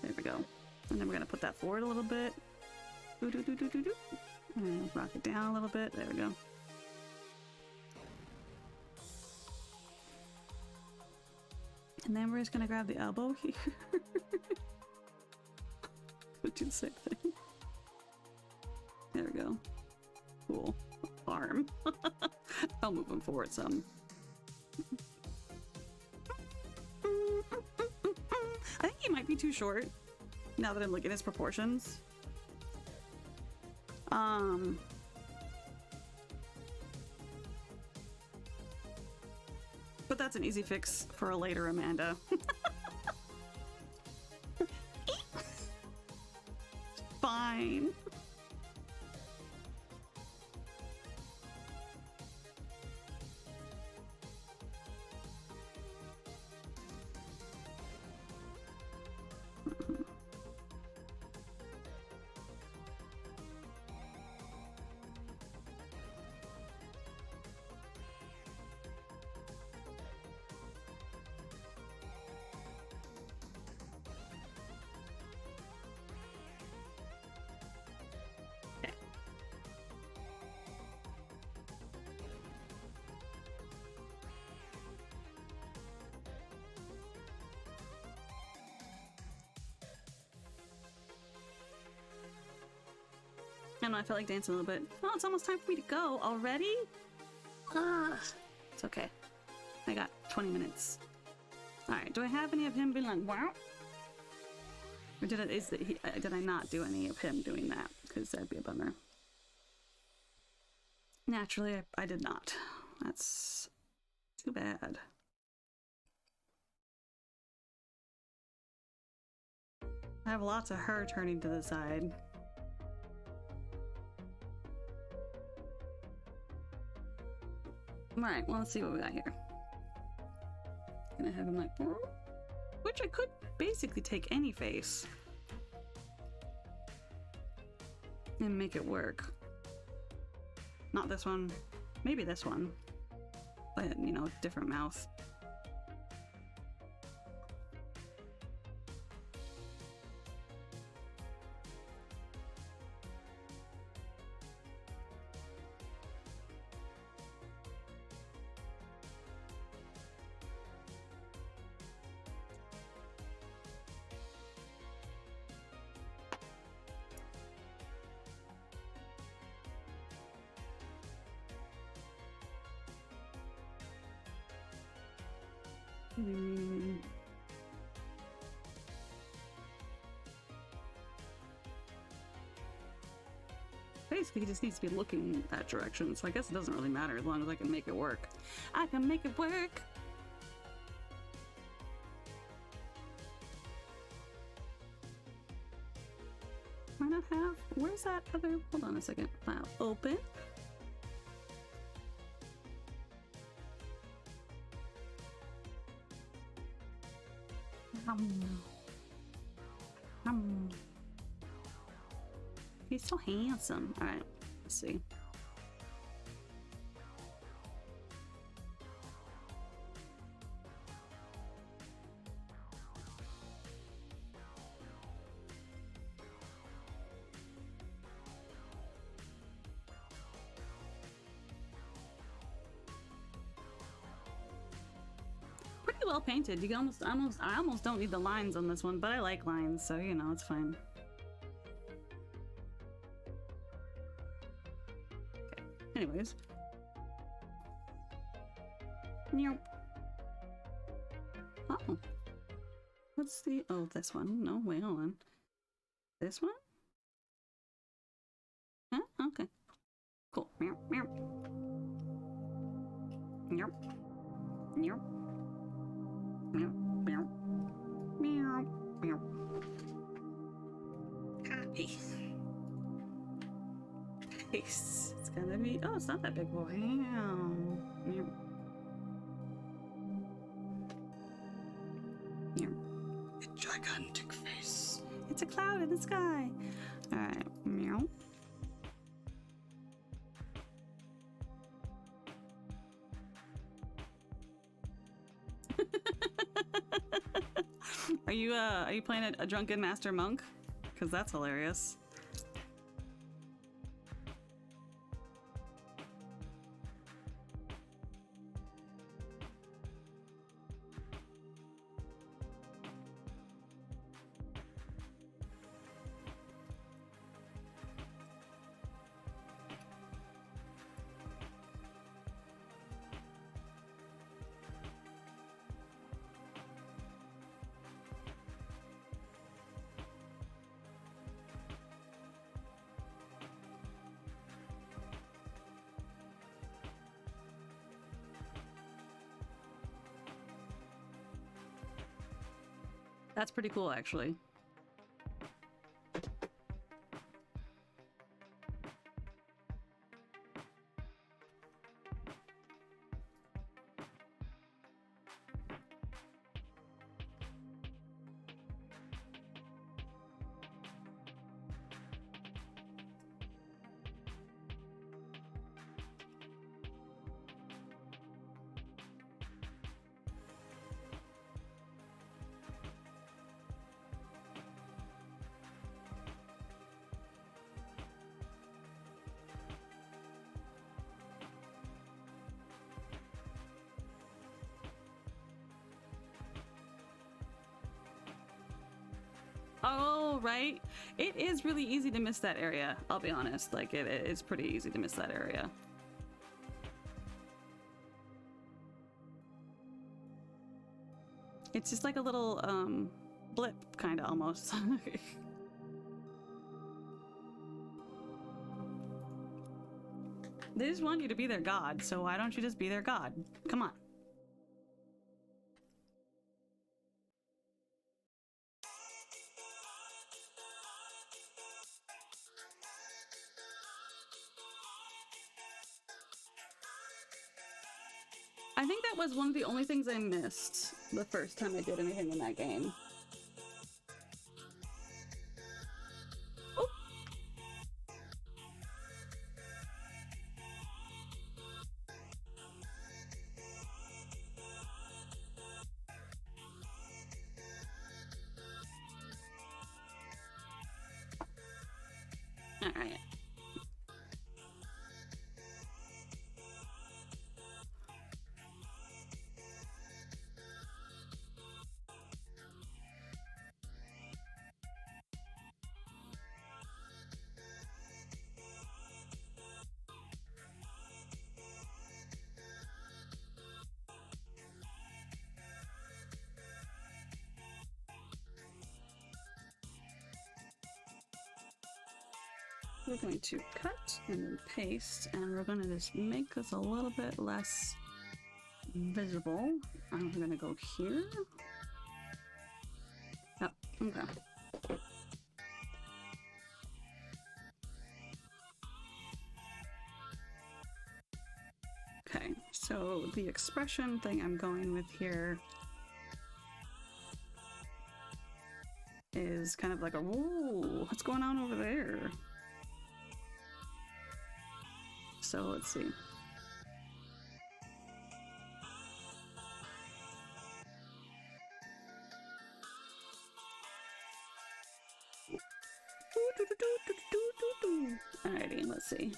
There we go. And then we're gonna put that forward a little bit. And rock it down a little bit. There we go. And then we're just gonna grab the elbow here. Do the same thing. There we go. Cool. Arm. I'll move him forward some. I think he might be too short now that I'm looking at his proportions. But that's an easy fix for a later Amanda. Fine. I know, I felt like dancing a little bit. Oh, it's almost time for me to go already? It's okay. I got 20 minutes. Alright, do I have any of him being like, wow? Or did I not do any of him doing that? Because that'd be a bummer. Naturally, I did not. That's too bad. I have lots of her turning to the side. Alright, well, let's see what we got here. Gonna have him like, which I could basically take any face and make it work. Not this one, maybe this one, but you know, different mouth. Basically, he just needs to be looking that direction, so I guess it doesn't really matter as long as I can make it work. I can make it work! Why not have... Where's that other... Hold on a second. File open. He's so handsome. Alright. Let's see. Pretty well painted. You can I almost don't need the lines on this one, but I like lines, so you know, it's fine. Okay. Anyways. Nope. Oh. What's the... Oh, this one. No, wait, hold on. This one? Huh? Okay. Cool. Meow, meow. Meow. Meow. Meow, meow. Meow, meow. Copy. Paste. It's gonna be... Oh, it's not that big. Wow. Meow. Meow. A gigantic face. It's a cloud in the sky. Alright. Meow. Are you playing a drunken master monk? Because that's hilarious. That's pretty cool, actually. Oh, right. It is really easy to miss that area. I'll be honest. Like, it's pretty easy to miss that area. It's just like a little, blip, kind of, almost. They just want you to be their god, so why don't you just be their god? Come on. I think that was one of the only things I missed the first time I did anything in that game. Oh. All right. We're going to cut and then paste, and we're going to just make this a little bit less visible. And we're going to go here. Oh, okay. Okay, so the expression thing I'm going with here is kind of like a, whoa, what's going on over there? so let's see. Alrighty, let's see.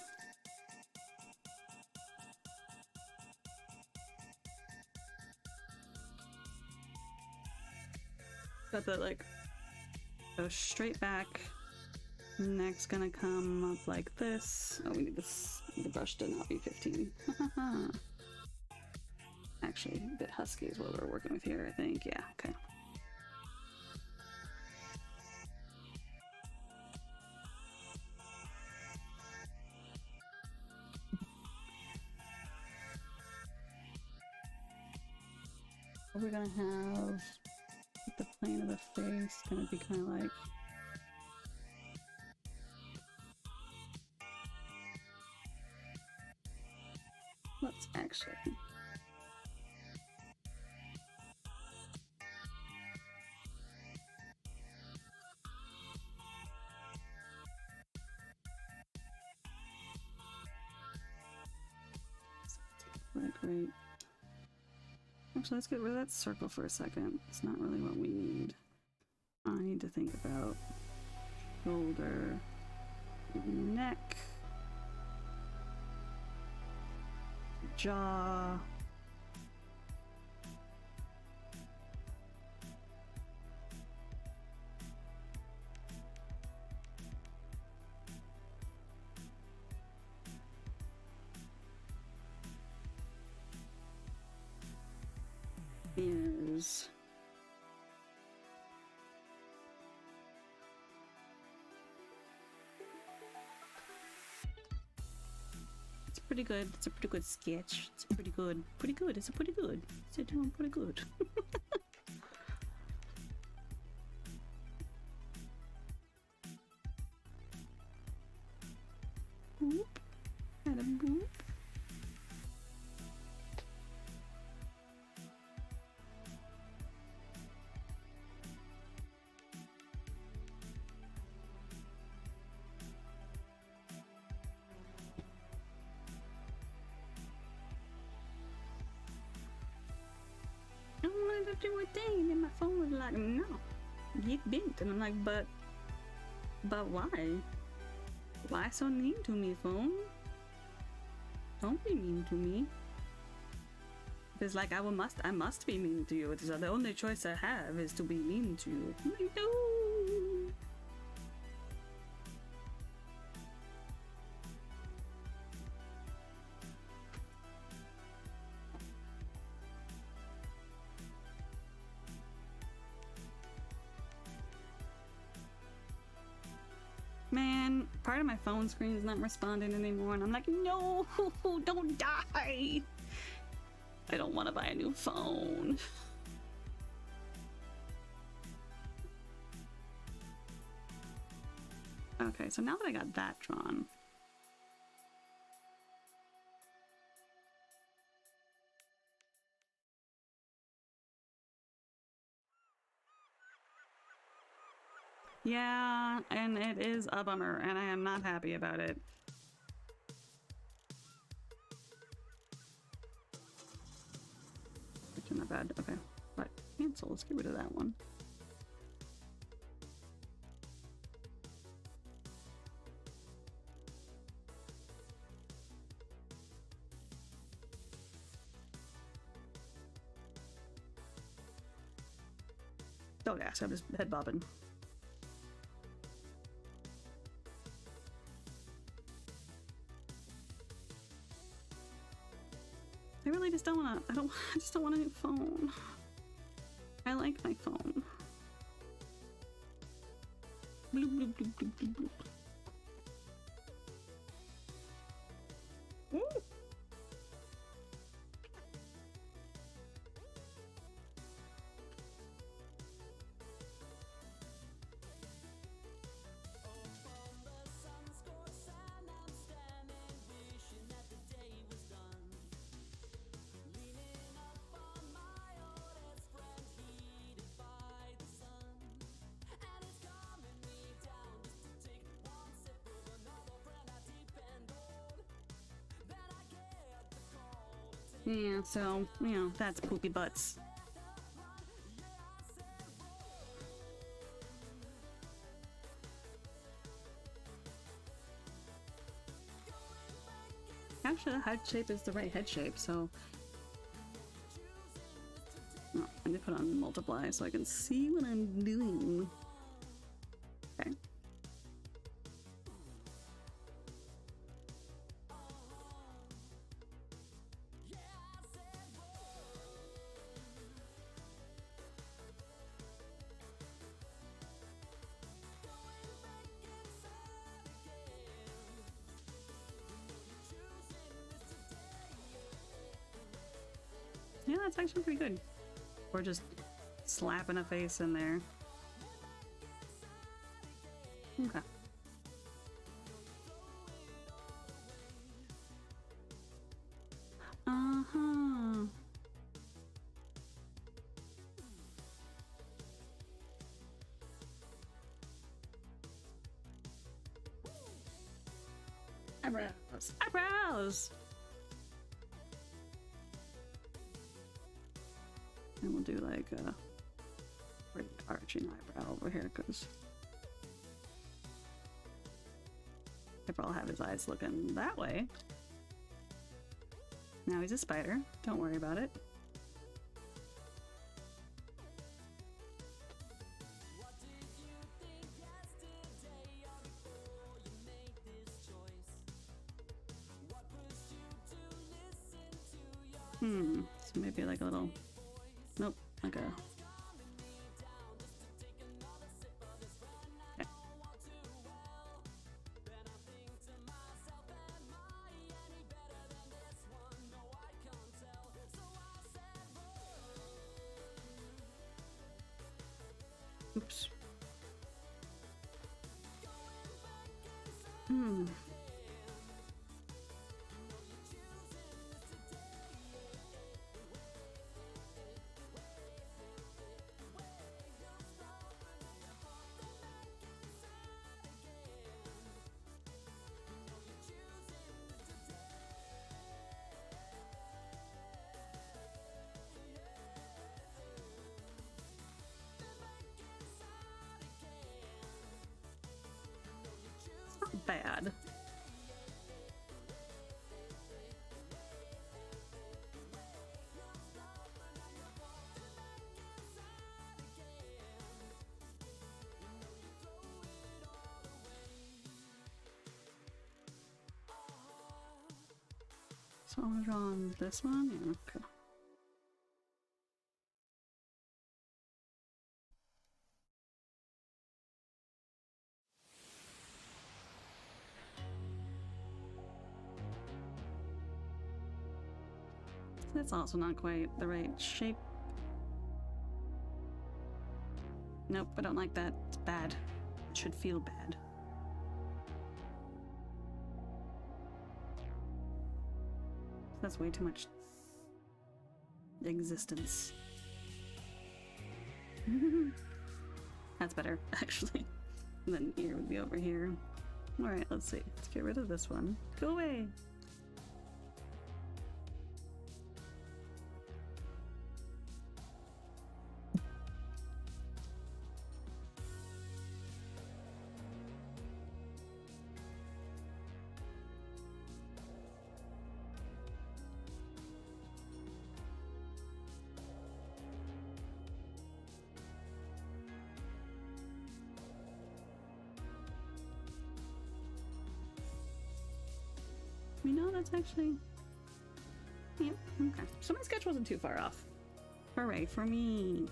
Got the like go straight back. Neck's gonna come up like this. Oh, we need this. The brush to not be 15. Actually, a bit husky is what we're working with here, I think. Yeah, okay. What we're gonna have the plane of the face gonna be kind of like let's actually like right. Actually, let's get rid of that circle for a second. It's not really what we need. I need to think about shoulder, neck, jaw. Ears. It's pretty good. It's a pretty good sketch. It's pretty good. Pretty good. It's a pretty good. It's doing pretty good. Boop. And a boop. I wanted to do a thing, and my phone was like, no, get bent. And I'm like, but why? Why so mean to me, phone? Don't be mean to me. It's like I must be mean to you. It's the only choice I have is to be mean to you. I'm like, no. Man, part of my phone screen is not responding anymore, and I'm like, no, don't die. I don't want to buy a new phone. Okay, so now that I got that drawn, yeah, and it is a bummer, and I am not happy about it. It's not bad. Okay, but cancel. Let's get rid of that one. Oh yeah, so I'm just head bobbing. I really just don't want to. I just don't want a new phone. I like my phone. Bloop, bloop, bloop, bloop, bloop, bloop. Ooh. Yeah, so, you know, that's poopy butts. Actually, the head shape is the right head shape, so... Oh, I need to put on multiply so I can see what I'm doing. Okay. Yeah, that's actually pretty good. Or just slapping a face in there. Okay. Uh-huh. Eyebrows. Eyebrows! And we'll do like a great arching eyebrow over here because April will have his eyes looking that way. Now he's a spider. Don't worry about it. So maybe like a little... Nope, like a... Okay. Oops. Bad. So I'm gonna draw on this one. Yeah, okay. That's also not quite the right shape. Nope, I don't like that. It's bad. It should feel bad. That's way too much existence. That's better, actually. And then ear would be over here. Alright, let's see. Let's get rid of this one. Go away! You know, that's actually... Yep, okay. So my sketch wasn't too far off. Hooray for me!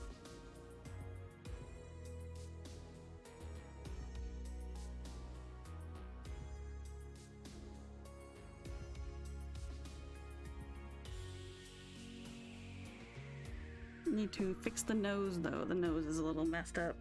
Need to fix the nose, though. The nose is a little messed up.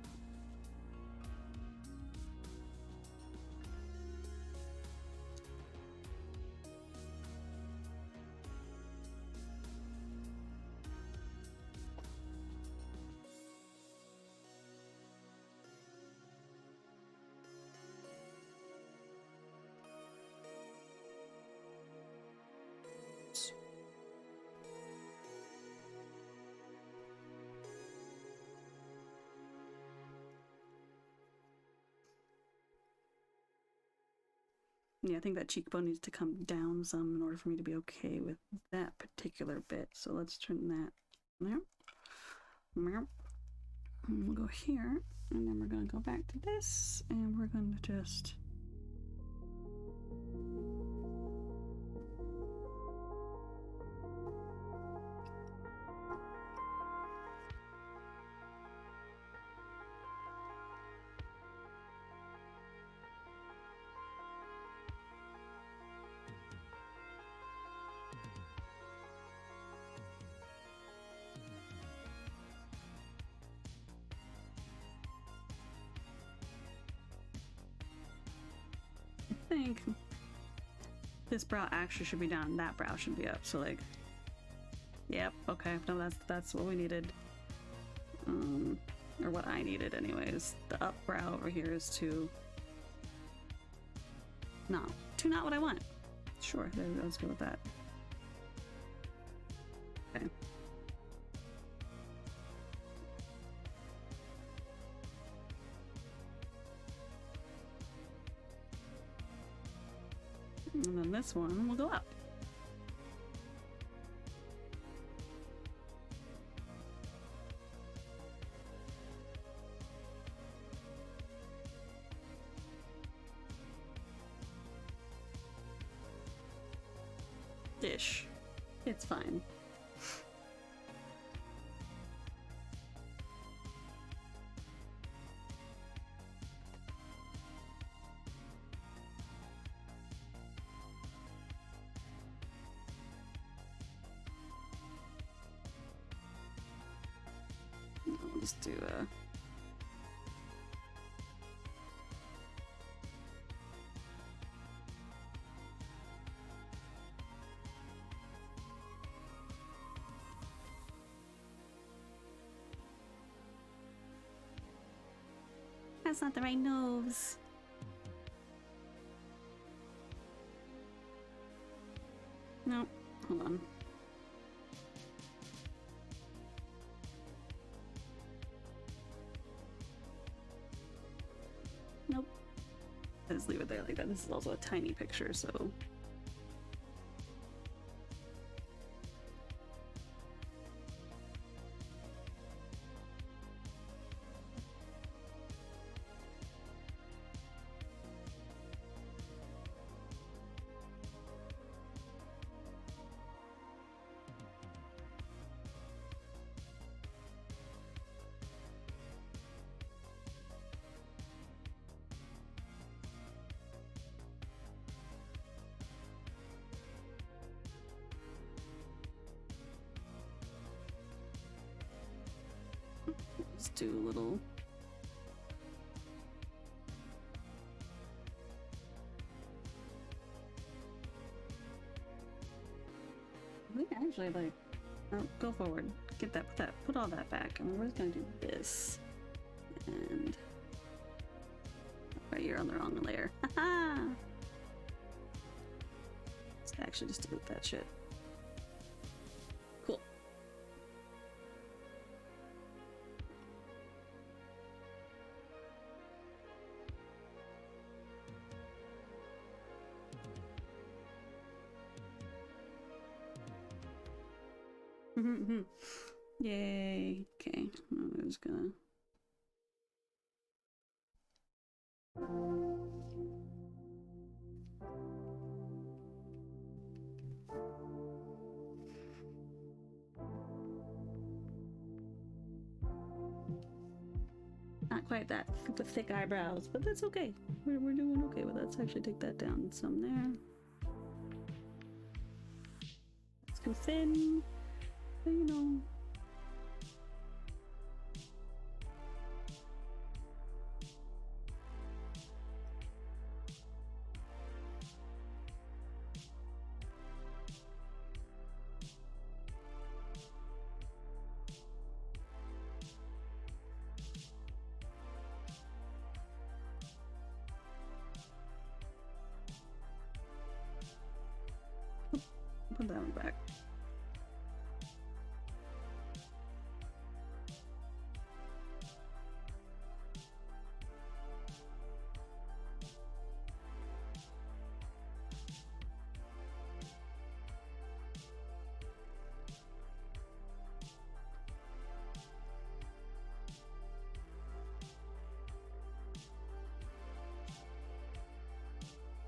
Yeah, I think that cheekbone needs to come down some in order for me to be okay with that particular bit. So let's turn that there. And we'll go here, and then we're going to go back to this, and we're going to just... I think this brow actually should be down, that brow should be up. So like, yep, okay, no, that's what we needed, or what I needed anyways. The up brow over here is too not what I want. Sure, there we go, let's go with that. Okay. And then this one will go up. Ish. It's fine. I'll just do a... That's not the right nose. No, hold on. Nope. Just leave it there like that. This is also a tiny picture, so... Let's do a little... We actually like... Oh, go forward. Get that, put all that back. And we're just gonna do this. And... Right, you're on the wrong layer. Haha! Let's actually just delete that shit. Cool. Yay. Okay, I'm just gonna... Not quite that with thick eyebrows, but that's okay. We're doing okay with that. Let's actually take that down some there. Let's go thin, so you know. Put that one back.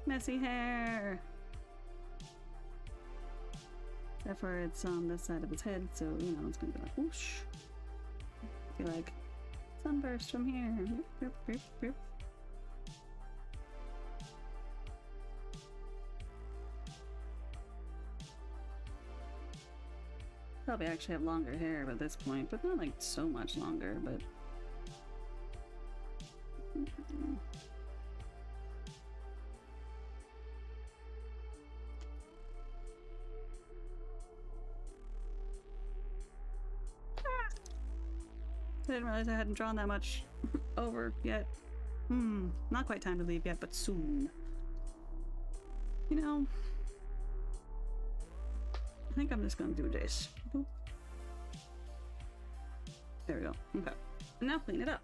Messy hair. Except for it's on this side of his head, so you know it's gonna be like whoosh. Be like sunburst from here. Boop, boop, boop. Probably actually have longer hair at this point, but not like so much longer, but I didn't realize I hadn't drawn that much over yet. Not quite time to leave yet, but soon. You know, I think I'm just gonna do this. Boop. There we go. Okay. And now clean it up.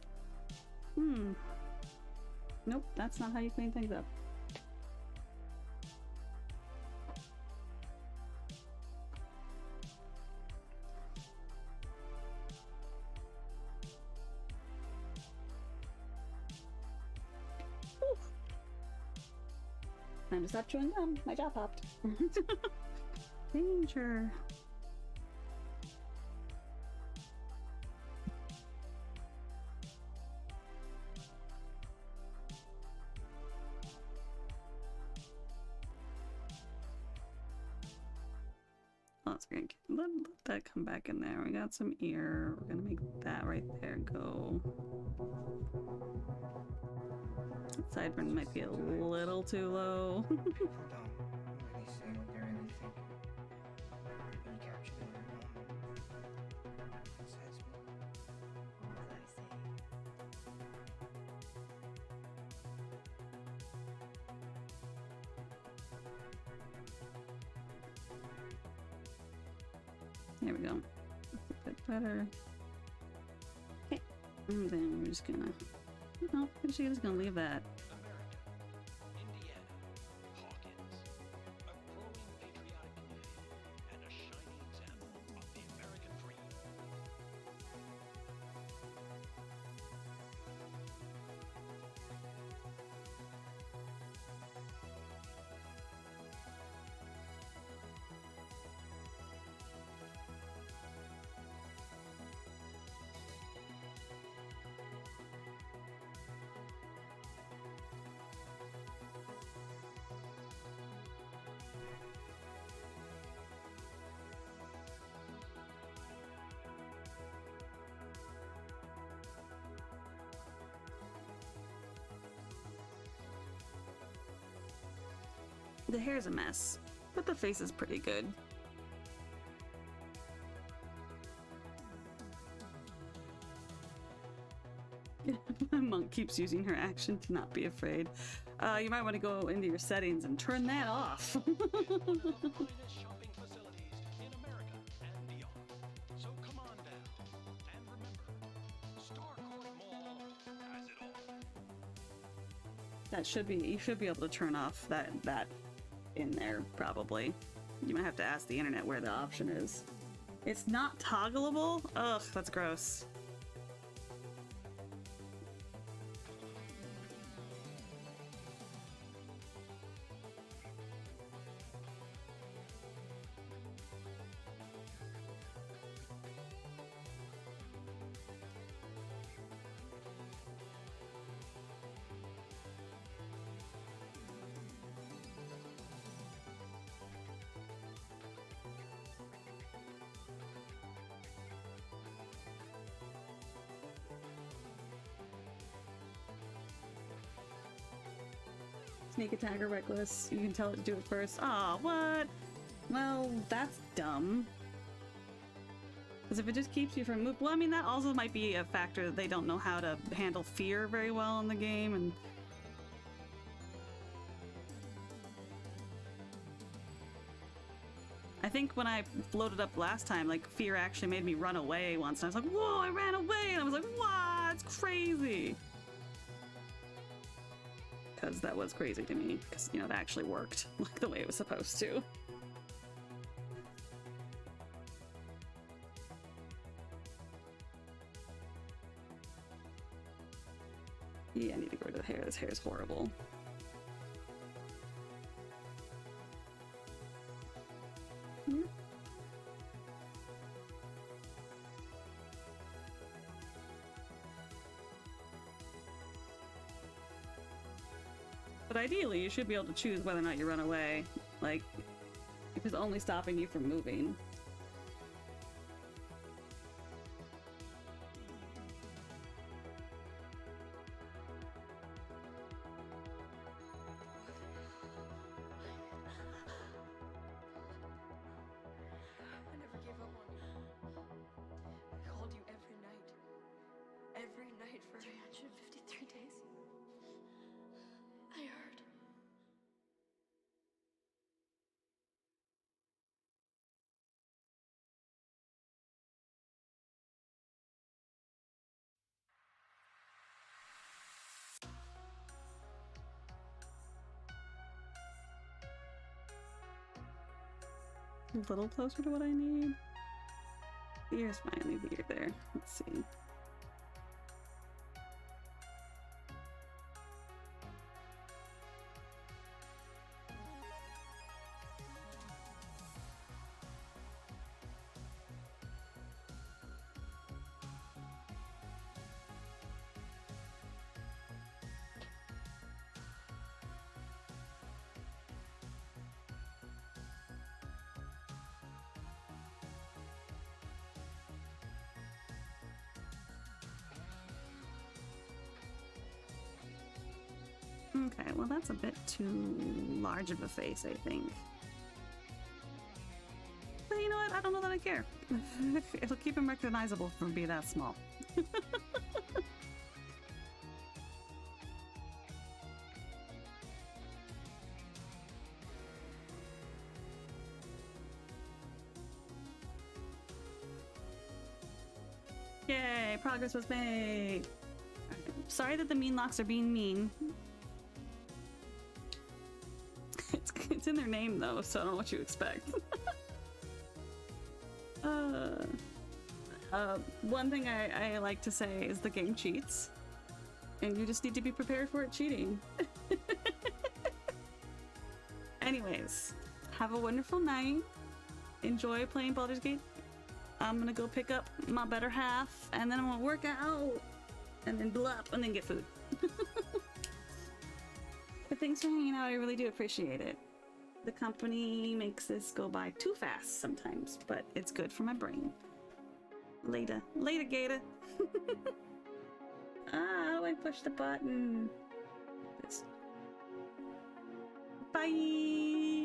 Nope, that's not how you clean things up. Time to stop chewing gum. My jaw popped. Danger. Oh, that's great. Let that come back in there. We got some ear. We're gonna make that right there go. Sideburn might be a little too low. There we go. A bit better. Okay. And then we're just gonna. No, I'm just gonna leave that. The hair's a mess, but the face is pretty good. Monk keeps using her action to not be afraid. You might want to go into your settings and turn that off. That should be, you should be able to turn off that in there, probably. You might have to ask the internet where the option is. It's not toggleable? Ugh, that's gross. Sneak attack or reckless. You can tell it to do it first. Aw, what? Well, that's dumb. Because if it just keeps you from well, I mean, that also might be a factor that they don't know how to handle fear very well in the game, and I think when I loaded up last time, like, fear actually made me run away once, and I was like, whoa, I ran away, and I was like, what? It's crazy. Because that was crazy to me, because, you know, it actually worked like the way it was supposed to. Yeah, I need to go to the hair. This hair is horrible. But ideally, you should be able to choose whether or not you run away. Like, if it's only stopping you from moving. I never gave up on you. I called you every night. Every night for 353 days. I heard. A little closer to what I need. The ear's fine, leave the ear there. Let's see. Okay, well that's a bit too large of a face, I think. But you know what? I don't know that I care. It'll keep him recognizable from being that small. Yay, progress was made. Sorry that the mean locks are being mean. It's in their name though, so I don't know what you expect. One thing I like to say is the game cheats, and you just need to be prepared for it cheating. Anyways, have a wonderful night. Enjoy playing Baldur's Gate. I'm gonna go pick up my better half, and then I'm gonna work out, and then blup, and then get food. But thanks for hanging out. I really do appreciate it. The company makes this go by too fast sometimes, but it's good for my brain. Later. Later, Gator. How do I push the button? This. Bye!